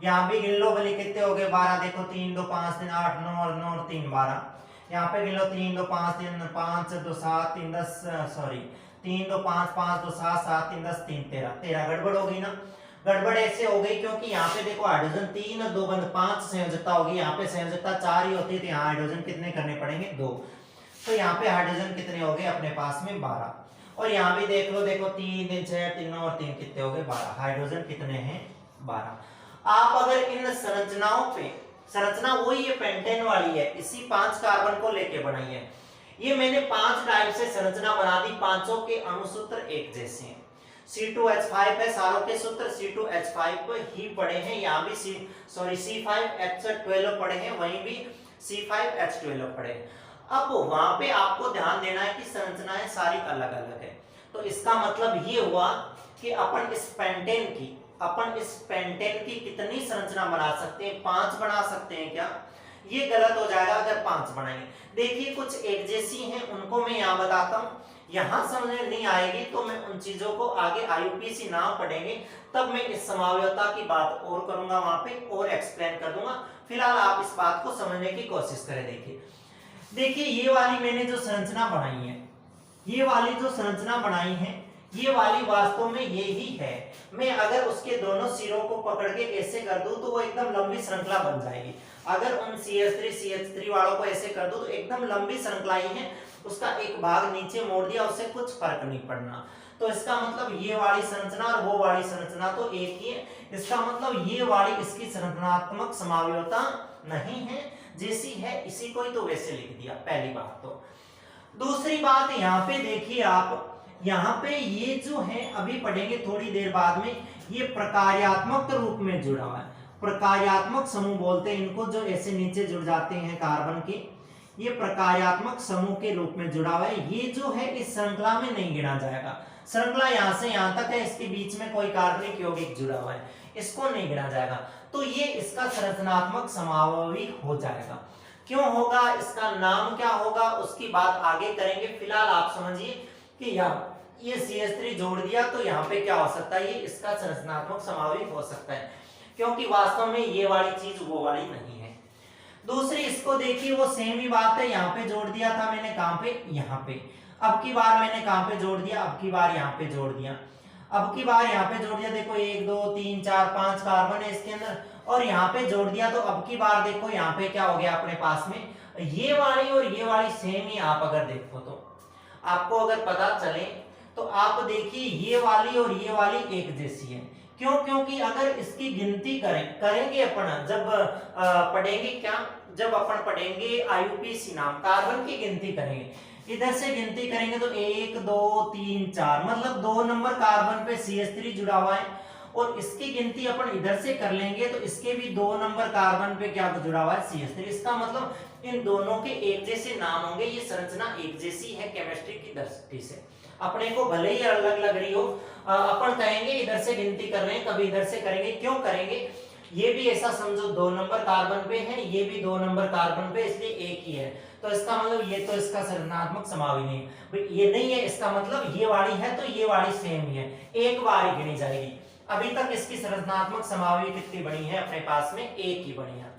यहाँ भी गिन लो भले कितने हो गए 12, देखो 3 2 5 3 8 9 और 9 और 3 12। यहाँ पे गिन लो 3 2 5 3 5 2 7 3 10 सॉरी 3 2 5 5 2 7 7 3 10 3 13 गड़बड़ हो गई ना। गड़बड़ ऐसे हो गई क्योंकि यहाँ पे देखो हाइड्रोजन 3 और 2 बंद 5 संयोजकता होगी, यहाँ पे संयोजकता 4 ही होती है, तो यहाँ हाइड्रोजन कितने करने पड़ेंगे 2। तो यहाँ पे हाइड्रोजन कितने हो गए अपने पास में 12। और यहाँ भी देख लो, देखो 3 3 6 3 और 3 कितने हो गए 12, हाइड्रोजन कितने हैं 12। आप अगर इन संरचनाओं पे, संरचना वही है पेंटेन वाली है, इसी 5 कार्बन को लेके बनाई है। ये मैंने 5 टाइप से संरचना बना दी, पांचों के अणुसूत्र एक जैसे हैं। C2H5 है, सारों के सूत्र C2H5 ही पढ़े हैं, यहाँ भी C5H12 पढ़े हैं, वहीं भी C5H12 पढ़े हैं। अब वहां पे आपको ध्यान देना है कि संरचनाएं सारी अलग अलग है, तो इसका मतलब ये हुआ कि अपन इस पेंटेन की कितनी संरचना बना सकते हैं, 5 बना सकते हैं क्या? ये गलत हो जाएगा अगर 5 बनाएंगे। देखिए कुछ एक जैसी हैं, उनको मैं यहाँ बताता हूँ, यहाँ समझ में नहीं आएगी तो मैं उन चीजों को आगे IUPAC नाम पढ़ेंगे तब मैं इस समावयवता की बात और करूंगा, वहां पे और एक्सप्लेन कर दूंगा। फिलहाल आप इस बात को समझने की कोशिश करें। देखिए ये वाली मैंने जो संरचना बनाई है, ये वाली जो संरचना बनाई है, ये वाली वास्तव में ये ही है। मैं अगर उसके दोनों सिरों को पकड़ के ऐसे कर दूं तो वो एकदम लंबी श्रृंखला बन जाएगी। अगर उन CH3 वालों को ऐसे कर दूं तो एकदम लंबी श्रृंखला ही है, उसका एक भाग नीचे मोड़ दिया, उससे कुछ फर्क नहीं पड़ना। तो इसका मतलब ये वाली संरचना और वो वाली संरचना तो एक ही है, इसका मतलब ये वाली इसकी संरचनात्मक समावयवता नहीं है, जैसी है इसी को ही तो वैसे लिख दिया, पहली बात। तो दूसरी बात यहाँ पे देखिए आप, यहाँ पे ये जो है अभी पढ़ेंगे थोड़ी देर बाद में, ये प्रकार्यात्मक रूप में जुड़ा हुआ है। प्रकार्यात्मक समूह बोलते हैं इनको, जो ऐसे नीचे जुड़ जाते हैं कार्बन के, ये प्रकार्यात्मक समूह के रूप में जुड़ा हुआ है। ये जो है इस श्रृंखला में नहीं गिना जाएगा, श्रृंखला यहाँ से यहाँ तक है, इसके बीच में कोई कार्बनिक यौगिक जुड़ा हुआ है, इसको नहीं गिना जाएगा, तो ये इसका संरचनात्मक समावयवी हो जाएगा। क्यों होगा, इसका नाम क्या होगा, उसकी बात आगे करेंगे। फिलहाल आप समझिए कि यहाँ ये CH3 जोड़ दिया तो यहाँ पे क्या हो सकता है, ये इसका संरचनात्मक समावयवी हो सकता है, क्योंकि वास्तव में ये वाली चीज वो वाली नहीं है। दूसरी इसको देखिए, वो सेम ही बात है, यहाँ पे जोड़ दिया था मैंने, कहाँ पे, यहाँ पे। अब की बार मैंने कहाँ पे जोड़ दिया, अब की बार यहाँ पे जोड़ दिया, अब की बार यहाँ पे जोड़ दिया। देखो 1 2 3 4 5 कार्बन है इसके अंदर, और यहाँ पे जोड़ दिया, तो अब की बार देखो यहाँ पे क्या हो गया अपने पास में, ये वाली और ये वाली सेम ही। आप अगर देखो तो आपको अगर पता चले तो आप देखिए ये वाली और ये वाली एक जैसी है। क्यों? क्योंकि अगर इसकी गिनती करेंगे अपन जब पढ़ेंगे क्या, जब अपन पढ़ेंगे IUPAC नाम, कार्बन की गिनती करेंगे, इधर से गिनती करेंगे तो 1 2 3 4, मतलब 2 नंबर कार्बन पे CH3 जुड़ा हुआ है, और इसकी गिनती अपन इधर से कर लेंगे तो इसके भी 2 नंबर कार्बन पे क्या जुड़ा हुआ है, CH3। इसका मतलब इन दोनों के एक जैसे नाम होंगे, ये संरचना एक जैसी है केमिस्ट्री की दृष्टि से। अपने को भले ही अलग लग रही हो, अपन कहेंगे इधर से गिनती कर रहे हैं, कभी इधर से करेंगे। क्यों करेंगे, ये भी ऐसा समझो 2 नंबर कार्बन पे है, ये भी 2 नंबर कार्बन पे, इसलिए एक ही है, तो इसका मतलब ये तो इसका संरचनात्मक समावयवी नहीं है, ये नहीं है, इसका मतलब ये वाली है तो ये वाली सेम ही है, एक बार ही गिनी जाएगी। अभी तक इसकी संरचनात्मक समावयवी कितनी बनी है अपने पास में, एक ही बनी है।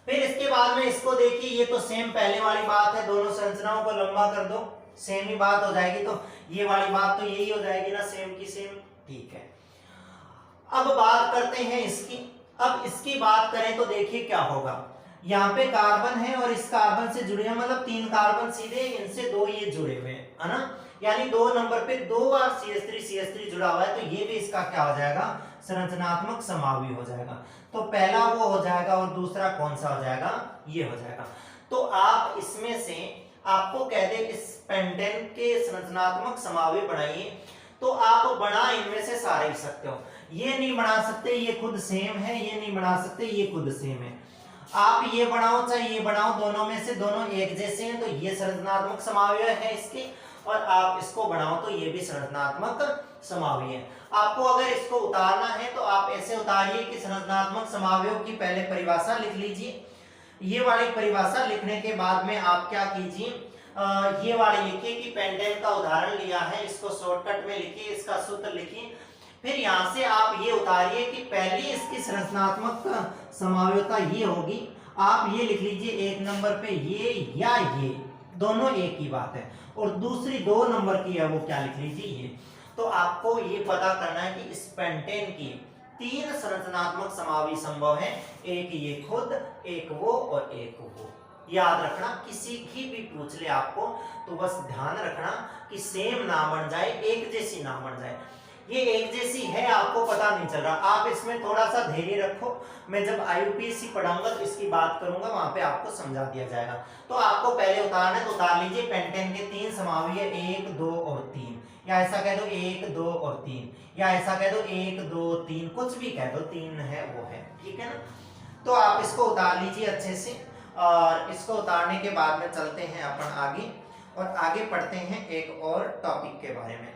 फिर इसके बाद में इसको देखिए, ये तो सेम पहले वाली बात है, दोनों संरचनाओं को लंबा कर दो, सेम ही बात हो जाएगी, तो ये वाली बात तो यही हो जाएगी ना, सेम की सेम। ठीक है, अब बात करते हैं इसकी। अब इसकी बात करें तो देखिए क्या होगा, यहाँ पे कार्बन है और इस कार्बन से जुड़े हैं, मतलब 3 कार्बन सीधे, इनसे 2 ये जुड़े हुए हैं, है ना, यानी 2 नंबर पे 2 बार CH3 जुड़ा हुआ है, तो ये भी इसका क्या हो जाएगा, संरचनात्मक समावयवी हो जाएगा। तो पहला वो हो जाएगा और दूसरा कौन सा हो जाएगा, ये हो जाएगा। तो आप इसमें से आपको कह दे इस पेंटेन के संरचनात्मक समावयवी बनाइए, तो आप बना इनमें से सारे ही सकते हो, ये नहीं बना सकते, ये खुद सेम है, ये नहीं बना सकते, ये खुद सेम है। आप ये बनाओ चाहे ये बनाओ, दोनों में से दोनों एक जैसे हैं, तो ये संरचनात्मक समावयव है इसके, और आप इसको बनाओ तो ये भी संरचनात्मक समावयव है। आपको अगर इसको उतारना है तो आप ऐसे उतारिए कि संरचनात्मक समावयव की पहले परिभाषा लिख लीजिए। ये वाली परिभाषा लिखने के बाद में आप क्या कीजिए, ये वाली लिखिए कि पेंटेन का उदाहरण लिया है, इसको शॉर्टकट में लिखिए, इसका सूत्र लिखिए। फिर यहाँ से आप ये उतारिए कि पहली इसकी संरचनात्मक समावयवता ये होगी, आप ये लिख लीजिए एक नंबर पे ये या ये दोनों एक ही बात है, और दूसरी 2 नंबर की है वो क्या लिख लीजिए ये। तो आपको ये पता करना है कि इस पेंटेन की 3 संरचनात्मक समावयव संभव है, एक ये खुद, एक वो और एक वो। याद रखना, किसी की भी पूछ ले आपको तो बस ध्यान रखना कि सेम ना बन जाए, एक जैसी ना बन जाए। ये एक जैसी है आपको पता नहीं चल रहा, आप इसमें थोड़ा सा धैर्य रखो, मैं जब IUPAC पढ़ाऊंगा तो इसकी बात करूंगा, वहां पे आपको समझा दिया जाएगा। तो आपको पहले उतारना है तो उतार लीजिए पेंटेन के 3 समावयव 1, 2 और 3, या ऐसा कह दो 1, 2 और 3, या ऐसा कह दो 1, 2, 3, कुछ भी कह दो, 3 है वो है, ठीक है ना। तो आप इसको उतार लीजिए अच्छे से, और इसको उतारने के बाद में चलते हैं अपन आगे, और आगे पढ़ते हैं एक और टॉपिक के बारे में।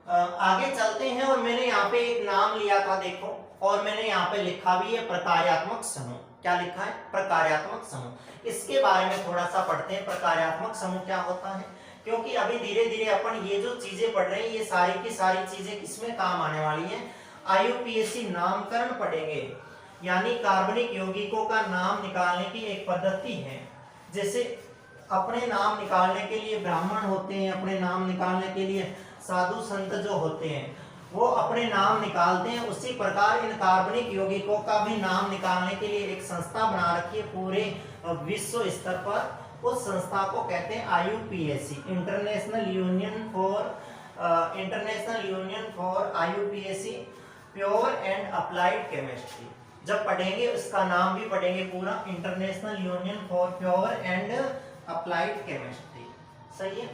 आगे चलते हैं, और मैंने यहाँ पे एक नाम लिया था देखो, और मैंने यहाँ पे लिखा भी है प्रकार्यात्मक समूह। क्या लिखा है? प्रकार्यात्मक समूह। इसके बारे में थोड़ा सा पढ़ते हैं, प्रकार्यात्मक समूह क्या होता है, क्योंकि अभी धीरे धीरे अपन ये जो चीजें पढ़ रहे हैं ये सारी की सारी चीजें किसमें काम आने वाली है, IUPAC नामकरण पढ़ेंगे, यानी कार्बनिक यौगिकों का नाम निकालने की एक पद्धति है। जैसे अपने नाम निकालने के लिए ब्राह्मण होते हैं, अपने नाम निकालने के लिए साधु संत जो होते हैं वो अपने नाम निकालते हैं, उसी प्रकार इन कार्बनिक यौगिकों का भी नाम निकालने के लिए एक संस्था बना रखी है पूरे विश्व स्तर पर। उस संस्था को कहते हैं IUPAC, international union for IUPAC pure and applied chemistry. जब पढ़ेंगे उसका नाम भी पढ़ेंगे पूरा, international union for pure and applied chemistry. सही है,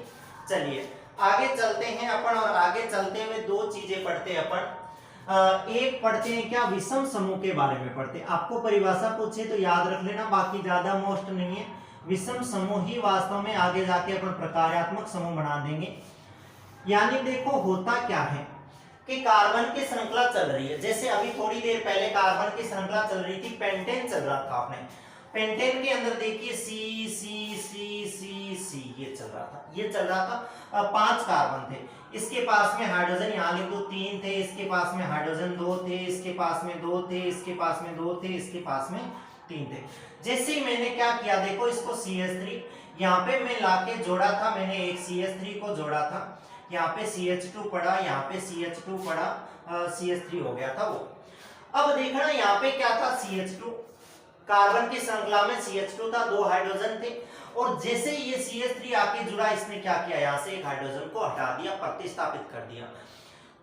चलिए आगे चलते हैं अपन, और आगे चलते हुए 2 चीजें पढ़ते हैं अपन। एक पढ़ते हैं क्या, विषम समूह के बारे में पढ़ते हैं। आपको परिभाषा पूछे तो याद रख लेना, बाकी ज्यादा मोस्ट नहीं है। विषम समूह ही वास्तव में आगे जाके अपन प्रकार्यात्मक समूह बना देंगे। यानी देखो होता क्या है कि कार्बन की श्रृंखला चल रही है, जैसे अभी थोड़ी देर पहले कार्बन की श्रृंखला चल रही थी, पेंटेन चल रहा था आपने, पेंटेन के अंदर देखिए सी सी सी सी सी ये चल रहा था, 5 कार्बन थे, इसके पास में हाइड्रोजन यहाँ लिख दो 3 थे, इसके पास में हाइड्रोजन 2 थे, इसके पास में 2 थे, इसके पास में 2 थे, इसके पास में 3 थे। जैसे ही मैंने क्या किया देखो, इसको CH3 यहाँ पे मैं लाके जोड़ा था, मैंने एक CH3 को जोड़ा था, यहाँ पे CH2 पड़ा, यहाँ पे CH2 पड़ा, CH3 हो गया था वो। अब देखना यहाँ पे क्या था, CH2, कार्बन की श्रृंखला में CH2 था, 2 हाइड्रोजन थे, और जैसे ये CH3 आके जुड़ा, इसने क्या किया, यहाँ से एक हाइड्रोजन को हटा दिया, प्रतिस्थापित कर दिया।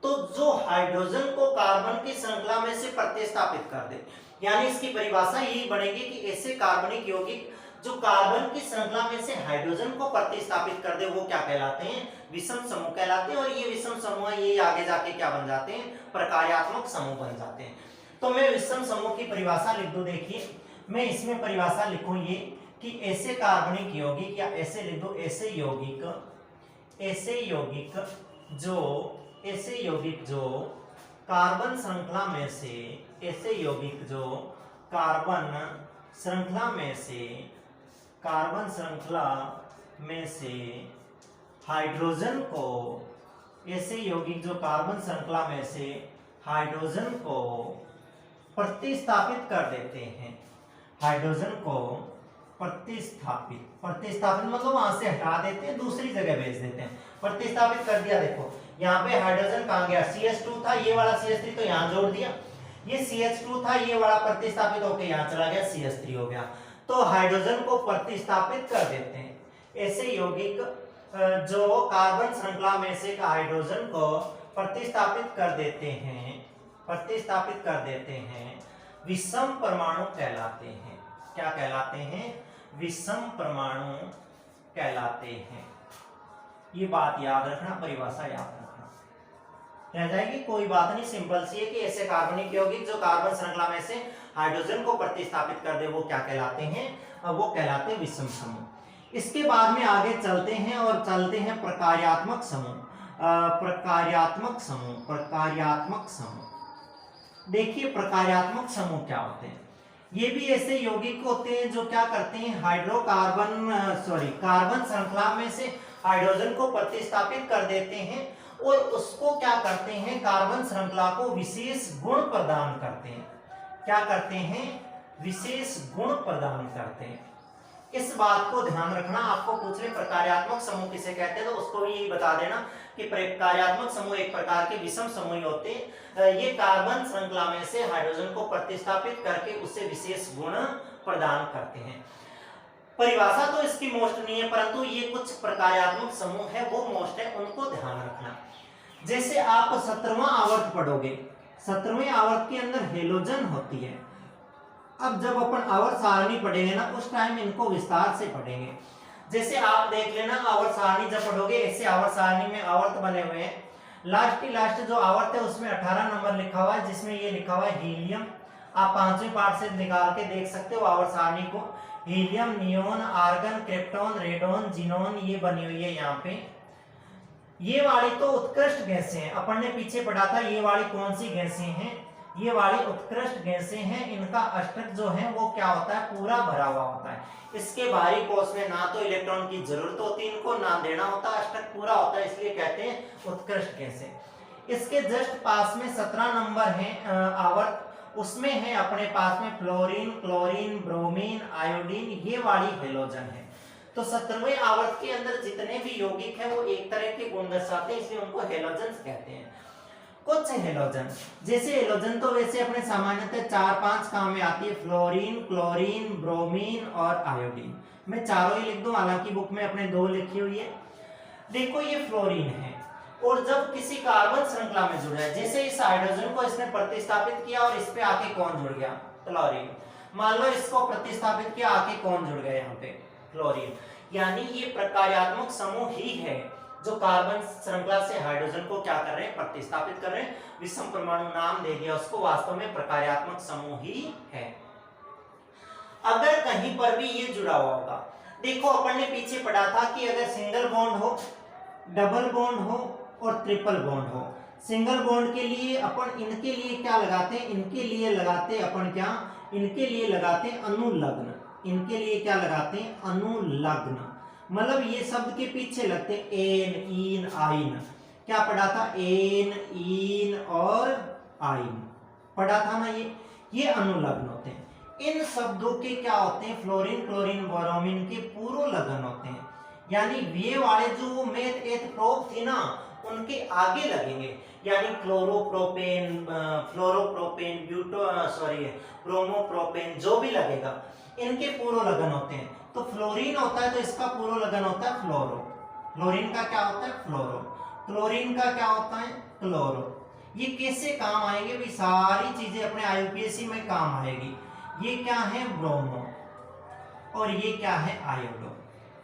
तो जो हाइड्रोजन को कार्बन की श्रृंखला में से प्रतिस्थापित कर दे, यानी इसकी परिभाषा यही बनेगी कि ऐसे कार्बनिक यौगिक जो कार्बन की श्रृंखला में से हाइड्रोजन को प्रतिस्थापित कर दे, वो क्या कहलाते हैं, विषम समूह कहलाते हैं। और ये विषम समूह ये आगे जाके क्या बन जाते हैं, प्रकार्यात्मक समूह बन जाते हैं। तो मैं विषम समूह की परिभाषा लिख दूं, देखिए मैं इसमें परिभाषा लिखूं ये कि ऐसे कार्बनिक यौगिक, या ऐसे लिख दो ऐसे यौगिक जो कार्बन श्रृंखला में से, ऐसे यौगिक जो कार्बन श्रृंखला में से हाइड्रोजन को, ऐसे यौगिक जो कार्बन श्रृंखला में से हाइड्रोजन को प्रतिस्थापित कर देते हैं, हाइड्रोजन को प्रतिस्थापित मतलब वहां से हटा देते हैं, दूसरी जगह भेज देते हैं, प्रतिस्थापित कर दिया। देखो यहाँ पे हाइड्रोजन कहाँ गया, CH2 था, ये वाला CH3 तो यहाँ जोड़ दिया, ये CH2 था, ये वाला प्रतिस्थापित होकर यहाँ चला गया, CH3 हो गया। तो हाइड्रोजन को प्रतिस्थापित कर देते हैं ऐसे यौगिक जो कार्बन श्रृंखला में से हाइड्रोजन को प्रतिस्थापित कर देते हैं, विषम परमाणु कहलाते हैं। क्या कहलाते हैं, विषम परमाणु कहलाते हैं। ये बात याद रखना, परिभाषा याद रखना, रह जाएगी कोई बात नहीं, सिंपल सी है कि ऐसे कार्बनिक यौगिक जो कार्बन श्रृंखला में से हाइड्रोजन को प्रतिस्थापित कर दे, वो क्या कहलाते हैं, वो कहलाते हैं विषम समूह। इसके बाद में आगे चलते हैं और चलते हैं प्रकार्यात्मक समूह। प्रकार्यात्मक समूह, देखिए प्रकार्यात्मक समूह क्या होते हैं। ये भी ऐसे यौगिक होते हैं जो क्या करते हैं, कार्बन श्रृंखला में से हाइड्रोजन को प्रतिस्थापित कर देते हैं और उसको क्या करते हैं, कार्बन श्रृंखला को विशेष गुण प्रदान करते हैं। क्या करते हैं, विशेष गुण प्रदान करते हैं। इस बात को ध्यान रखना, आपको पूछ रहे प्रकार्यात्मक समूह किसे कहते हैं तो उसको भी यही बता देना कि प्रकार्यात्मक समूह एक प्रकार के विषम समूह होते हैं। ये कार्बन श्रृंखला में से हाइड्रोजन को प्रतिस्थापित करके उससे विशेष गुण प्रदान करते हैं। परिभाषा तो इसकी मोस्ट नहीं है, परंतु ये कुछ प्रकार्यात्मक समूह है वो मोस्ट है, उनको ध्यान रखना। जैसे आप 17वां आवर्त पढ़ोगे, 17वें आवर्त के अंदर हेलोजन होती है। अब जब अपन आवर्त सारणी पढ़ेंगे ना, उस टाइम इनको विस्तार से पढ़ेंगे। जैसे आप देख लेना, आवर्त सारणी जब पढ़ोगे, ऐसे आवर्त सारणी में आवर्त बने हुए हैं। लास्ट जो आवर्त है उसमें 18 नंबर लिखा हुआ है, जिसमें ये लिखा हुआ है हीलियम। आप 5वें पार्ट से निकाल के देख सकते हो आवर्त सारणी को। Helium, neon, argon, krypton, radon, xenon, ये बनी हुई है यहाँ पे। ये वाली तो उत्कृष्ट गैसें हैं, अपन ने पीछे पढ़ा था ये वाली कौन सी गैसें हैं, ये वाली उत्कृष्ट गैसें हैं। इनका अष्टक जो है वो क्या होता है, पूरा भरा हुआ होता है। इसके बाहरी कोष में ना तो इलेक्ट्रॉन की जरूरत होती है इनको, ना देना होता, अष्टक पूरा होता है, इसलिए कहते हैं उत्कृष्ट गैसें। इसके जस्ट पास में 17 नंबर है आवर्त, उसमें है अपने पास में फ्लोरीन, क्लोरीन, ब्रोमीन, आयोडीन, ये वाली हेलोजन है। तो 17वें आवर्त के अंदर जितने भी यौगिक हैं वो एक तरह के गुण दर्शाते हैं, इसलिए उनको हेलोजन कहते हैं। कुछ हेलोजन, जैसे हेलोजन तो वैसे अपने सामान्यतः 4-5 काम में आती है, फ्लोरीन, क्लोरीन, ब्रोमीन और आयोडीन। मैं चारों ही लिख दूं, हालांकि बुक में अपने 2 लिखी हुई है। देखो ये फ्लोरीन है और जब किसी कार्बन श्रृंखला में जुड़ा है, जैसे इस हाइड्रोजन को इसने प्रतिस्थापित किया और इस पे आके कौन जुड़ गया, क्लोरीन। मान लो इसको प्रतिस्थापित किया, आके कौन जुड़ गया यहाँ पे, क्लोरीन। यानी ये प्रकार्यात्मक समूह ही है जो कार्बन श्रृंखला से हाइड्रोजन को क्या कर रहे हैं, प्रतिस्थापित कर रहे हैं। विषम परमाणु नाम दे दिया उसको, वास्तव में प्रकार्यात्मक समूह ही है। अगर कहीं पर भी ये जुड़ा हुआ होगा, देखो अपन ने पीछे पढ़ा था कि अगर सिंगल बॉन्ड हो, डबल बॉन्ड हो और ट्रिपल बॉन्ड हो। सिंगल बॉन्ड के लिए अपन इनके लिए क्या लगाते हैं, इनके लिए लगाते अपन क्या, इनके लिए लगाते हैं अनुलग्न। इनके लिए क्या लगाते हैं, अनुलग्न। मतलब ये शब्द के पीछे लगते हैं एन, इन, आइन। क्या पढ़ा था, एन, इन और आइन पढ़ा था ना, ये अनुलग्न होते हैं। इन शब्दों के क्या होते हैं, फ्लोरीन, क्लोरीन, ब्रोमीन के पूर्व लगन होते हैं। यानी ये वाले जो मेथ एथ प्रोप थी ना, उनके आगे लगेंगे। यानी क्लोरोप्रोपेन, फ्लोरोप्रोपेन, ब्रोमोप्रोपेन, जो भी लगेगा इनके पूर्व लगन होते हैं। तो फ्लोरीन होता है तो इसका पूर्व लगन होता है फ्लोरो। फ्लोरीन का क्या होता है, फ्लोरो। क्लोरीन का क्या होता है, क्लोरो। ये कैसे काम आएंगे भाई, सारी चीजें अपने आईयूपीएससी में काम आएगी। ये क्या है, ब्रोमो, और ये क्या है, आयोडो।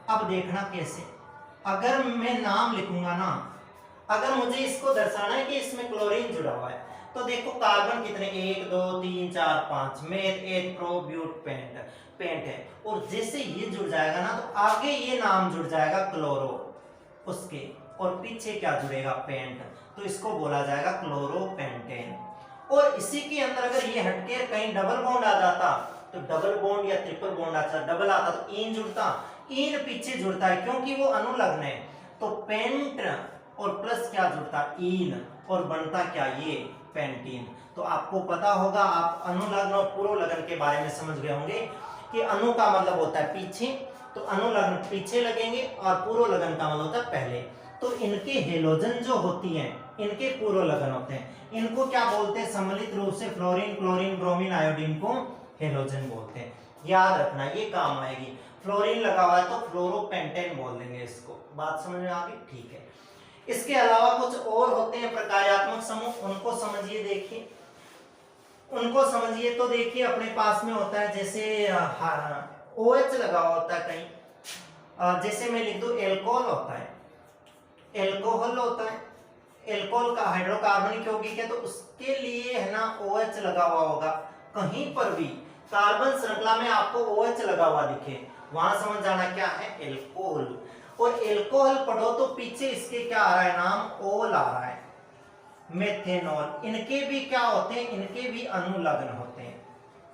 अब देखना कैसे, अगर मैं नाम लिखूंगा ना, अगर मुझे इसको दर्शाना है कि इसमें क्लोरीन जुड़ा हुआ है, तो देखो कार्बन कितने, 1 2 3 4 5, मेथ एथ प्रो ब्यूट पेंट है। और जैसे ये जुड़ जाएगा ना, तो आगे ये नाम जुड़ जाएगा क्लोरो उसके, और पीछे क्या जुड़ेगा, पेंट, तो इसको बोला जाएगा क्लोरोपेंटेन। और इसी के अंदर अगर ये हटके कहीं डबल बॉन्ड आ जाता, तो डबल बॉन्ड या ट्रिपल बॉन्ड आता, डबल आता तो इन जुड़ता, इन पीछे जुड़ता है क्योंकि वो अनुलग्न है, तो पेंट और प्लस क्या जुड़ता, इन, और बनता क्या, ये पेंटीन। तो आपको पता होगा, आप अनुलग्न और पूर्व लगन के बारे में समझ गए होंगे कि अनु का मतलब होता है पीछे, तो अनुलग्न पीछे लगेंगे और पूर्व लगन का मतलब होता है पहले। तो इनके हेलोजन जो होती हैं, इनके पूर्व लगन होते हैं। इनको क्या बोलते हैं, सम्मिलित रूप से फ्लोरीन, क्लोरीन, ब्रोमीन, आयोडीन को हेलोजन बोलते हैं। याद रखना, ये काम आएगी। फ्लोरीन लगा हुआ है तो फ्लोरोपेंटेन बोल देंगे इसको। बात समझ में आ गई, ठीक है। इसके अलावा कुछ और होते हैं प्रकार्यात्मक समूह, उनको समझिए, देखिए उनको समझिए। तो देखिए अपने पास में होता है, जैसे OH लगा हुआ होता है कहीं, जैसे मैं लिख दूं एल्कोहल होता है, एल्कोहल होता है, एल्कोहल का हाइड्रोकार्बनिक यौगिक है, तो उसके लिए है ना OH लगा हुआ होगा। कहीं पर भी कार्बन श्रृंखला में आपको OH लगा हुआ दिखे वहां समझ जाना क्या है, एल्कोहल। और एल्कोहल पढ़ो तो पीछे इसके क्या आ रहा है नाम, ओल आ रहा है, मेथेनॉल। इनके भी क्या होते हैं, इनके भी अनुलग्न होते हैं,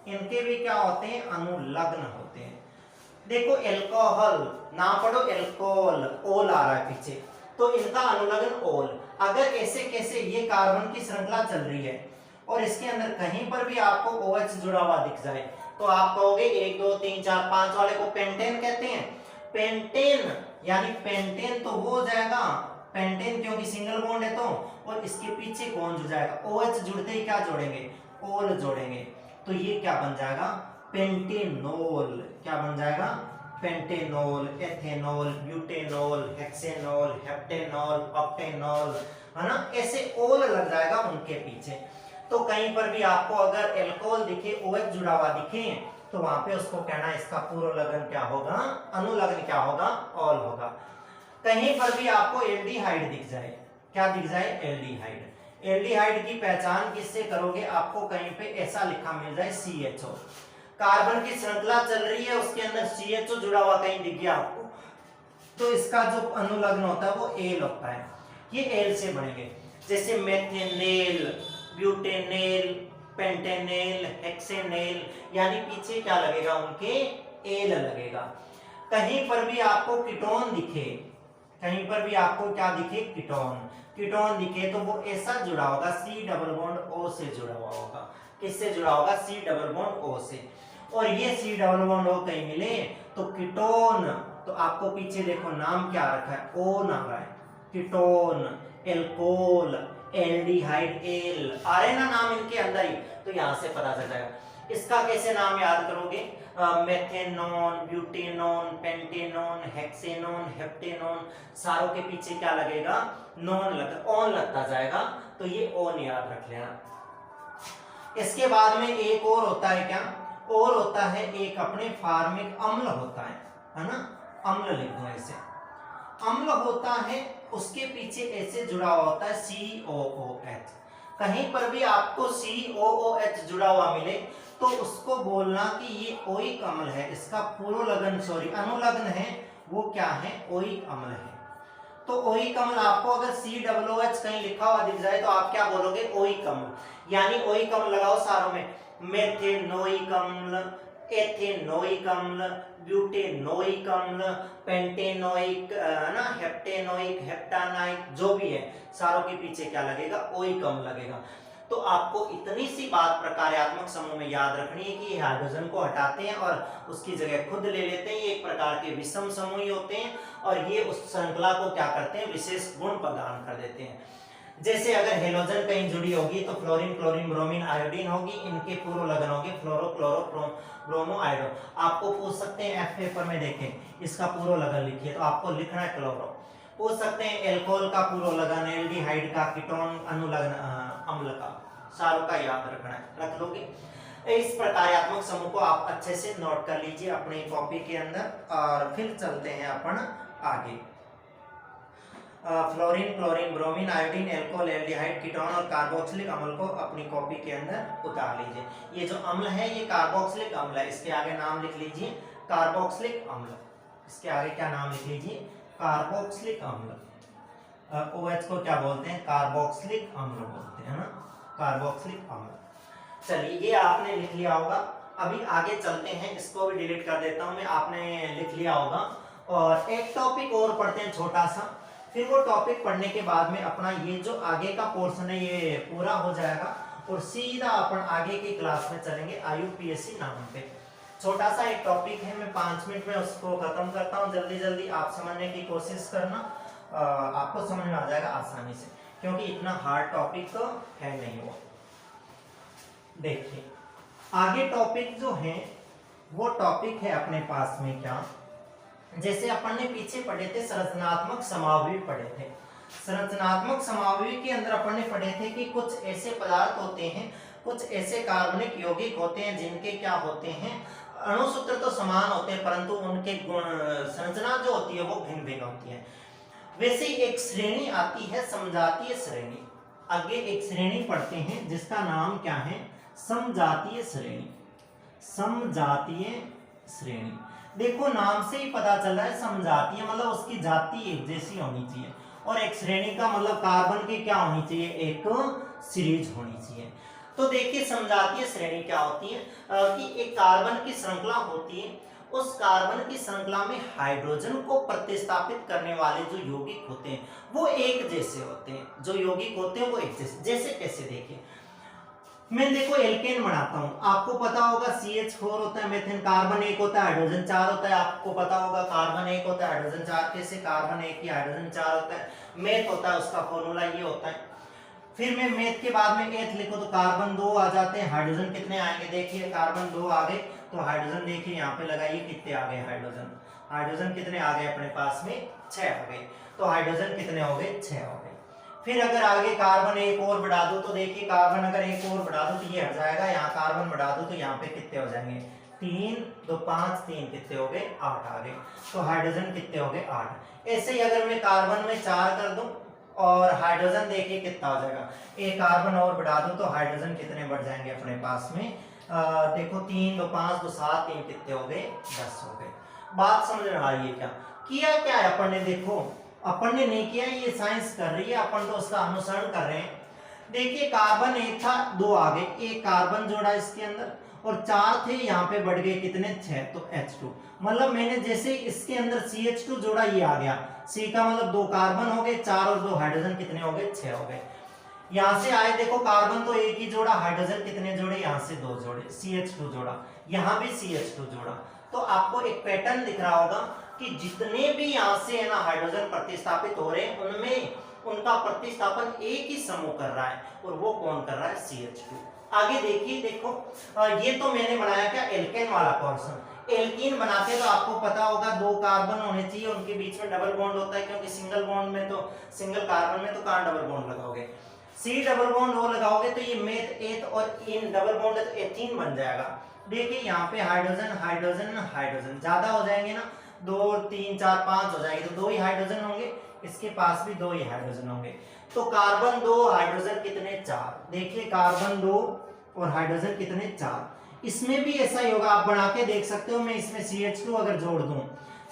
इनके भी क्या होते हैं, अनुलग्न होते हैं। देखो एल्कोहल नाम पढ़ो, एल्कोहल, ओल आ रहा है पीछे, तो इनका अनुलग्न ओल। अगर ऐसे कैसे ये कार्बन की श्रृंखला चल रही है और इसके अंदर कहीं पर भी आपको OH जुड़ा हुआ दिख जाए तो आप कहोगे 1 2 3 4 5 वाले को पेंटेन कहते हैं। पेंटेन यानी पेंटेन तो वो हो जाएगा, पेंटेन क्योंकि सिंगल बॉन्ड है तो, और इसके पीछे कौन जुड़ जाएगा, OH जुड़ते ही क्या जोड़ेंगे, ओल जोड़ेंगे, तो ये क्या बन जाएगा, पेंटेनॉल। क्या बन जाएगा, pentanol, ethanol, butanol, hexanol, heptanol, octanol, है ना, ऐसे ओल लग जाएगा उनके पीछे। तो कहीं पर भी आपको अगर एल्कोहल दिखे, OH जुड़ा हुआ दिखे, तो वहां पे उसको कहना इसका पूर्वलग्न क्या होगा, अनुलग्न क्या होगा, ऑल होगा। कहीं पर भी आपको एल्डिहाइड दिख जाए, क्या दिख जाए, एल्डिहाइड। एल्डिहाइड की पहचान किससे करोगे, आपको कहीं पे ऐसा लिखा मिल जाए CHO, कार्बन की श्रृंखला चल रही है उसके अंदर CHO जुड़ा हुआ कहीं दिख गया आपको, तो इसका जो अनुलग्न होता है वो एल होता है, ये एल से बनेंगे। जैसे मेथेनेल, ब्यूटेनेल, पेंटेनेल, हेक्सेनेल, यानी पीछे क्या लगेगा उनके, एल लगेगा। कहीं पर भी आपको कीटोन दिखे, कहीं पर भी आपको क्या दिखे, कीटोन, कीटोन दिखे तो वो ऐसा जुड़ा होगा, C डबल बॉन्ड O से जुड़ा हुआ होगा। किससे जुड़ा होगा, C डबल बॉन्ड O से। और ये C डबल बॉन्ड O कहीं मिले तो कीटोन, तो आपको पीछे देखो नाम क्या रखा है, O नाम रहा है, कीटोन, एल्कोहल, एल्डिहाइड, एल आ रहे ना नाम इनके अंदर ही, तो यहां से पता चल जाएगा। इसका कैसे नाम याद करोगे, मेथेनॉन, ब्यूटेनॉन, पेंटेनॉन, हेक्सेनॉन, हेप्टेनॉन, सारों के पीछे क्या लगेगा, नॉन लगता, ऑन लगता जाएगा, तो ये ऑन याद रख लेना। इसके बाद में एक और होता है क्या, और होता है एक अपने फार्मिक अम्ल होता है ना, अम्ल लिख दो ऐसे, अम्ल होता है, उसके पीछे ऐसे जुड़ा हुआ होता है COOH। कहीं पर भी आपको COOH जुड़ा हुआ मिले तो उसको बोलना कि ये ओइक अम्ल है, इसका पूर्वलग्न सॉरी अनुलग्न है वो क्या है, ओइक अम्ल है। तो ओइक अम्ल आपको अगर COOH कहीं लिखा हुआ दिख जाए तो आप क्या बोलोगे, ओइक अम्ल। यानी ओइक अम्ल लगाओ सारों में, मेथेनोइक अम्ल, एथेनोइक अम्ल, ब्यूटेनोइक अम्ल, पेंटेनोइक ना, हेप्टेनोइक, हेप्टानाइक, जो भी है सारों के पीछे क्या लगेगा, ओइक अम्ल लगेगा। तो आपको इतनी सी बात प्रकार्यात्मक समूह में याद रखनी है कि हाइड्रोजन को हटाते हैं और उसकी जगह खुद ले लेते हैं, ये एक प्रकार के विषम समूह ही होते हैं और ये उस श्रृंखला को क्या करते हैं, विशेष गुण प्रदान कर देते हैं। जैसे अगर हेलोजन कहीं जुड़ी होगी तो फ्लोरीन, क्लोरीन, ब्रोमीन, आयोडीन होगी, इनके पूर्व लगन होंगे फ्लोरो, क्लोरो, ब्रोमो, आयोडो। आपको पूछ सकते हैं एफ पेपर में देखें इसका पूर्व लगन लिखिए, तो आपको लिखना है क्लोरो। पूछ सकते हैं एल्कोहल का पूर्व लगन, एल्डिहाइड का, कीटोन अनुलग्न अम्ल का, सारों का याद रखना है, रख लोगे। इस प्रकार्यात्मक समूह को आप अच्छे से नोट कर लीजिए अपनी कॉपी के अंदर और फिर चलते हैं अपन आगे। Fluorine, chlorine, bromine, iodine, alcohol, aldehyde, ketone और कार्बोक्सिलिक अम्ल को अपनी कॉपी के अंदर उतार लीजिए। ये जो अम्ल है ये कार्बोक्सिलिक अम्ल है, इसके आगे नाम लिख लीजिए कार्बोक्सिलिक अम्ल। इसके आगे क्या नाम लिख लीजिए, कार्बोक्सिलिक अम्ल। OH को क्या बोलते हैं, कार्बोक्सिलिक अम्ल बोलते हैं ना, कार्बोक्सिलिक अम्ल। चलिए ये आपने लिख लिया होगा। अभी आगे चलते हैं, इसको भी डिलीट कर देता हूं मैं, आपने लिख लिया होगा। और एक टॉपिक और पढ़ते हैं छोटा सा, फिर वो टॉपिक पढ़ने के बाद में अपना ये जो आगे का पोर्शन है ये पूरा हो जाएगा और सीधा अपन आगे की क्लास में चलेंगे IUPAC नाम पे। छोटा सा एक टॉपिक है, मैं 5 मिनट में उसको खत्म करता हूँ, जल्दी जल्दी आप समझने की कोशिश करना, आपको समझ में आ जाएगा आसानी से, क्योंकि इतना हार्ड टॉपिक तो है नहीं वो। देखिए आगे टॉपिक जो है वो टॉपिक है अपने पास में क्या, जैसे अपन ने पीछे पढ़े थे संरचनात्मक समावयवी पढ़े थे। संरचनात्मक समावयवी के अंदर अपन ने पढ़े थे कि कुछ ऐसे पदार्थ होते हैं, कुछ ऐसे कार्बनिक यौगिक होते हैं जिनके क्या होते हैं, अणुसूत्र तो समान होते हैं परंतु उनके गुण संरचना जो होती है वो भिन्न भिन्न होती है। वैसे एक श्रेणी आती है समजातीय श्रेणी। आगे एक श्रेणी पढ़ते हैं जिसका नाम क्या है, समजातीय श्रेणी। समजातीय श्रेणी देखो नाम से ही पता चल रहा है समजातीय, मतलब उसकी जाति एक जैसी होनी चाहिए, और एक श्रेणी का मतलब कार्बन की क्या होनी चाहिए, एक सीरीज होनी चाहिए। तो देखिए समजातीय श्रेणी क्या होती है, कि एक कार्बन की श्रृंखला होती है, उस कार्बन की श्रृंखला में हाइड्रोजन को प्रतिस्थापित करने वाले जो यौगिक होते हैं वो एक जैसे होते हैं, जो यौगिक होते हैं वो एक जैसे। जैसे कैसे, देखिए मैं देखो एल्केन बनाता हूं, आपको पता होगा CH4 होता है मेथेन, कार्बन 1 होता है, हाइड्रोजन 4 होता है, आपको पता होगा कार्बन 1 होता है, हाइड्रोजन 4, कैसे कार्बन 1 की हाइड्रोजन 4 होता है, मेथ होता है, उसका फॉर्मूला ये होता है। फिर मैं मेथ के बाद में एथ लिखो तो कार्बन 2 आ जाते हैं, हाइड्रोजन कितने आएंगे, देखिए कार्बन 2 आ गए, तो हाइड्रोजन देखिए यहाँ पे लगाइए कितने आ गए, हाइड्रोजन हाइड्रोजन कितने आ गए अपने पास में, 6 आ गए, तो हाइड्रोजन कितने हो गए, 6 हो गए। फिर अगर आगे कार्बन एक और बढ़ा दो तो देखिए कार्बन अगर एक और बढ़ा दो तो ये हट जाएगा, यहाँ कार्बन बढ़ा दो तो यहाँ पे कितने हो जाएंगे, 3 2 5 3 कितने हो गए, 8 आ गए, तो हाइड्रोजन कितने हो गए, 8। ऐसे ही अगर मैं कार्बन में 4 कर दूं और हाइड्रोजन देखिए कितना हो जाएगा, एक कार्बन और बढ़ा दो तो हाइड्रोजन कितने बढ़ जाएंगे अपने पास में, देखो 3 2 5 2 7 3 कितने हो गए, 10 हो गए। बात समझ में आ रही है क्या, किया क्या है अपन ने, देखो अपन ने नहीं किया, ये साइंस कर रही है, अपन तो उसका अनुसरण कर रहे हैं। देखिए कार्बन एक था, 2 आ गए, एक कार्बन जोड़ा इसके अंदर और 4 थे, यहाँ पे बढ़ गए कितने, 6, तो H2, मतलब मैंने जैसे इसके अंदर CH2 जोड़ा, ये आ गया, C का मतलब 2 कार्बन हो गए, 4 और 2 हाइड्रोजन कितने हो गए, 6 हो गए। यहाँ से आए देखो कार्बन तो एक ही जोड़ा, हाइड्रोजन कितने जोड़े, यहाँ से 2 जोड़े, CH2 जोड़ा, यहाँ भी CH2 जोड़ा। तो आपको एक पैटर्न दिख रहा होगा कि जितने भी यहाँ से है ना हाइड्रोजन प्रतिस्थापित हो रहे हैं उनमें उनका प्रतिस्थापन एक ही समूह कर रहा है, और वो कौन कर रहा है, CH2। आगे देखिए, देखो ये तो मैंने बनाया क्या, एल्केन वाला पोर्शन। एल्कीन बनाते तो आपको पता होगा 2 कार्बन होने चाहिए, उनके बीच में डबल बॉन्ड होता है, क्योंकि सिंगल बॉन्ड में तो, सिंगल कार्बन में तो कहाँ डबल बॉन्ड लगाओगे, C डबल बॉन्ड और लगाओगे तो ये मेथ एथ और इन डबल बॉन्ड है तो एथीन बन जाएगा। देखिए यहाँ पे हाइड्रोजन हाइड्रोजन हाइड्रोजन ज्यादा हो जाएंगे ना, 2 3 4 5 हो जाएंगे, तो 2 ही हाइड्रोजन होंगे, इसके पास भी 2 ही हाइड्रोजन होंगे, तो कार्बन 2 हाइड्रोजन कितने, 4। देखिए कार्बन 2 और हाइड्रोजन कितने, 4। इसमें भी ऐसा ही होगा, आप बना के देख सकते हो। मैं इसमें CH2 अगर जोड़ दूं,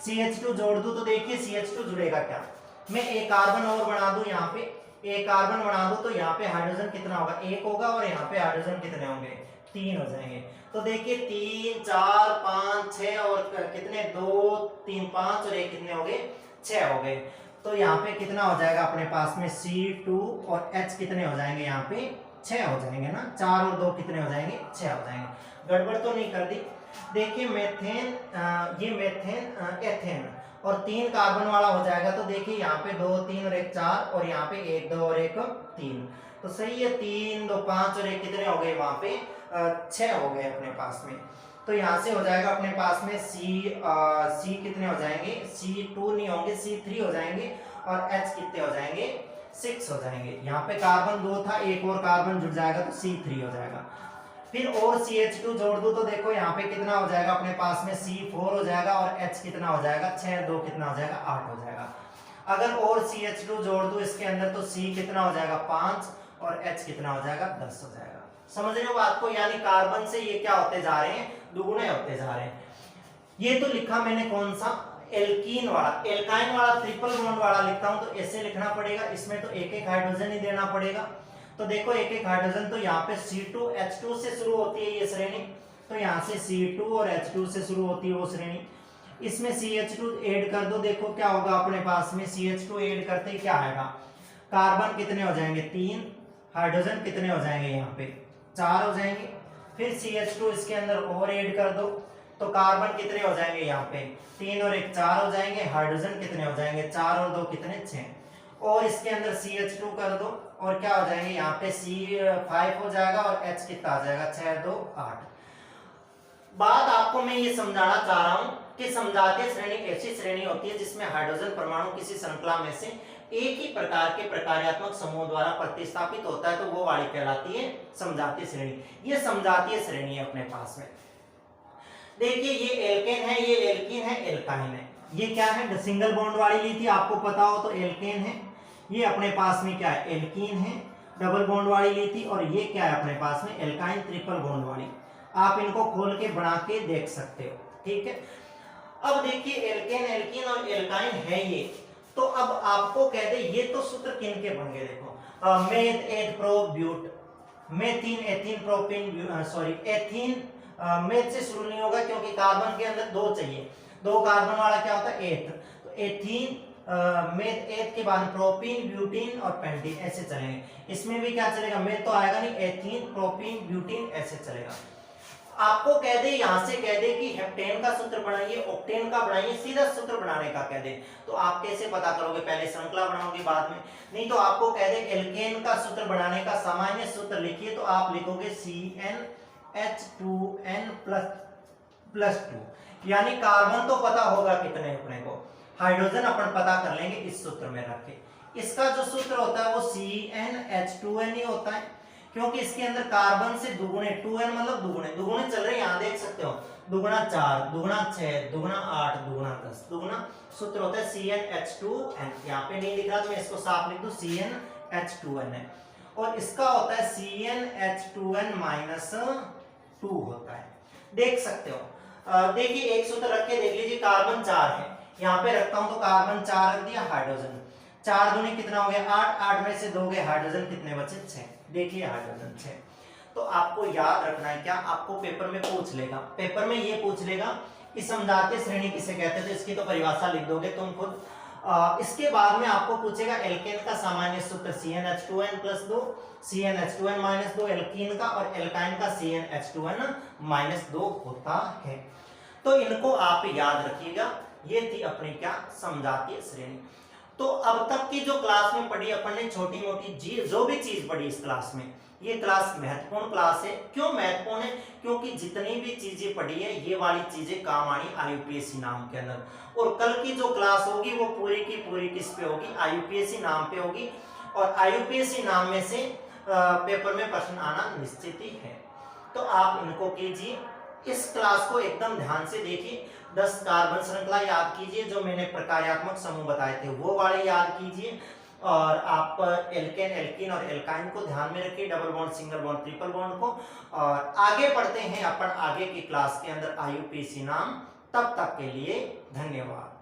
CH2 जोड़ दूं तो देखिए CH2 जुड़ेगा क्या, मैं एक कार्बन और बना दूं, यहाँ पे एक कार्बन बना दूं तो यहाँ पे हाइड्रोजन कितना होगा, 1 होगा, और यहाँ पे हाइड्रोजन कितने होंगे, 3 हो जाएंगे। तो देखिए 3 4 5 6 और कितने, 2 3 5 और 1 कितने हो गए, 6 हो गए। तो यहाँ पे कितना हो जाएगा अपने पास में, C2 और H कितने हो जाएंगे, यहाँ पे 6 हो जाएंगे ना, 4 और 2 कितने हो जाएंगे, 6 हो जाएंगे। गड़बड़ तो नहीं कर दी। देखिए मेथेन, ये मेथेन एथेन और 3 कार्बन वाला हो जाएगा, तो देखिए यहाँ पे 2 3 और 1 4, और यहाँ पे 1 2 और 1 3, तो सही है, 3 2 5 और 1 कितने हो गए, वहां पे 6 हो गए अपने पास में। तो यहाँ से हो जाएगा अपने पास में C कितने हो जाएंगे, C2 नहीं होंगे, C3 हो जाएंगे, और H कितने हो जाएंगे, 6 हो जाएंगे। यहाँ पे कार्बन 2 था, एक और कार्बन जुड़ जाएगा तो C3 हो जाएगा। फिर और CH2 जोड़ दूं तो देखो यहाँ पे कितना हो जाएगा अपने पास में, C4 हो जाएगा, और H कितना हो जाएगा, 6 2 कितना हो जाएगा, 8 हो जाएगा। अगर और CH2 जोड़ दूं इसके अंदर तो C कितना हो जाएगा, 5, और H कितना हो जाएगा, 10 हो जाएगा। समझ रहे हो बात को, यानी कार्बन से ये क्या होते जा रहे हैं, दुगुने होते जा रहे हैं। ये तो लिखा मैंने कौन सा, एल्कीन वाला, एल्काइन वाला ट्रिपल बॉन्ड वाला लिखता हूं तो ऐसे लिखना पड़ेगा, इसमें तो एक एक हाइड्रोजन ही देना पड़ेगा। तो देखो एक एक हाइड्रोजन, तो यहाँ पे C2H2 से शुरू होती है ये श्रेणी, तो यहाँ से C2 और H2 से शुरू होती है वो श्रेणी, इसमें CH2 ऐड कर दो, देखो क्या होगा अपने पास में, CH2 ऐड करते ही क्या आएगा, कार्बन कितने हो जाएंगे, 3, हाइड्रोजन कितने हो जाएंगे, यहाँ पे 4 हो जाएंगे। फिर CH2 इसके अंदर और ऐड कर दो तो कार्बन कितने हो जाएंगे, यहाँ पे 3 और 1 4 हो जाएंगे, हाइड्रोजन कितने हो जाएंगे, 4 और 2 कितने, 6, और इसके अंदर CH2 कर दो और क्या हो जाएंगे, यहाँ पे C5 हो जाएगा, और H कितना आ जाएगा, 6 2 8। बात आपको मैं ये समझाना चाह रहा हूं कि समजातीय श्रेणी ऐसी श्रेणी होती है जिसमें हाइड्रोजन परमाणु किसी श्रृंखला में से एक ही प्रकार के प्रकार्यात्मक समूह द्वारा प्रतिस्थापित होता है, तो वो वाली कहलाती है समजातीय श्रेणी। ये समजातीय श्रेणी है अपने पास में। देखिए ये एल्केन है, ये एल्कीन है, एल्काइन है। ये क्या है, सिंगल बॉन्ड वाली ली थी, आपको पता हो तो एल्केन है। ये अपने पास में क्या है, एल्कीन है, डबल बॉन्ड वाली ली थी, और ये क्या है अपने पास में, एल्काइन ट्रिपल बॉन्ड वाली। आप इनको खोल के बना के देख सकते हो, ठीक है। अब देखिए एल्केन एल्कीन और एल्काइन है ये, तो अब आपको कह दे ये तो सूत्र किन के बन गए, देखो meth eth pro but, methyne ethyne propyne sorry ethyne meth से शुरू नहीं होगा क्योंकि कार्बन के अंदर दो चाहिए, दो कार्बन वाला क्या होता है एथ, तो एथिन मेथ एथ के बाद प्रोपिन ब्यूटीन और पेंटीन ऐसे चलेंगे। इसमें भी क्या चलेगा, मेथ तो आएगा नहीं, एथिन प्रोपिन ब्यूटीन ऐसे चलेगा। आपको कह दे यहां से कह दे कि हेप्टेन का सूत्र बनाइए, ऑक्टेन का बनाइए, सीधा सूत्र बनाने का कह दे, तो आप कैसे पता करोगे, पहले श्रृंखला बनाओगे बाद में, नहीं तो आपको कह दे एल्केन का सूत्र बनाने का सामान्य सूत्र लिखिए, तो आप लिखोगे CnH2n प्लस 2, यानी कार्बन तो पता होगा कितने अपने को, हाइड्रोजन अपन पता कर लेंगे इस सूत्र में रख के। इसका जो सूत्र होता है वो CnH2n ही होता है, क्योंकि इसके अंदर कार्बन से दुगुने 2n मतलब दुगुने दुगुने चल रहे हैं, यहां देख सकते हो, दुगुना 4 दुगुना 6 दुगुना 8 दुगुना 10 दुगुना, सूत्र होता है CnH2n, यहाँ पे नहीं लिख रहा तो मैं इसको साफ लिख दूं CnH2n है, और इसका होता है CnH2n माइनस 2 होता है, देख सकते हो। देखिए एक सूत्र रख के देख लीजिए, कार्बन 4 है, यहाँ पे रखता हूं तो कार्बन 4 रख दिया, हाइड्रोजन 4 दूनी कितना हो गया 8, 8 में से 2 गए, हाइड्रोजन कितने बचे 6, देखिए हाइड्रोजन 6। तो आपको याद रखना है क्या, आपको पेपर में पूछ लेगा, पेपर में ये पूछ लेगा कि समजातीय श्रेणी किसे कहते हैं, तो इसकी तो परिभाषा लिख दोगे तुम खुद। इसके बाद में आपको पूछेगा एल्केन का सामान्य सूत्र CnH2n plus 2, CnH2n minus 2 alkene का, और एल्काइन का CnH2n माइनस 2 होता है। तो इनको आप याद रखिएगा, ये थी अपनी क्या समजातीय श्रेणी। तो अब तक की जो क्लास में पढ़ी अपन ने छोटी मोटी जो भी चीज पढ़ी इस क्लास में, ये क्लास महत्वपूर्ण क्लास है। क्यों महत्वपूर्ण है, क्योंकि जितनी भी चीजें पढ़ी है ये वाली चीजें काम आनी IUPAC नाम के अंदर, और कल की जो क्लास होगी वो पूरी की पूरी किस पे होगी, IUPAC नाम पे होगी, और IUPAC नाम में से पेपर में प्रश्न आना निश्चित ही है। तो आप इनको कीजिए, इस क्लास को एकदम ध्यान से देखिए, 10 कार्बन श्रृंखला याद कीजिए, जो मैंने प्रकार्यात्मक समूह बताए थे वो वाले याद कीजिए, और आप एल्केन एल्कीन और एल्काइन को ध्यान में रखिए, double bond single bond triple bond को, और आगे पढ़ते हैं अपन आगे की क्लास के अंदर IUPAC नाम। तब तक के लिए धन्यवाद।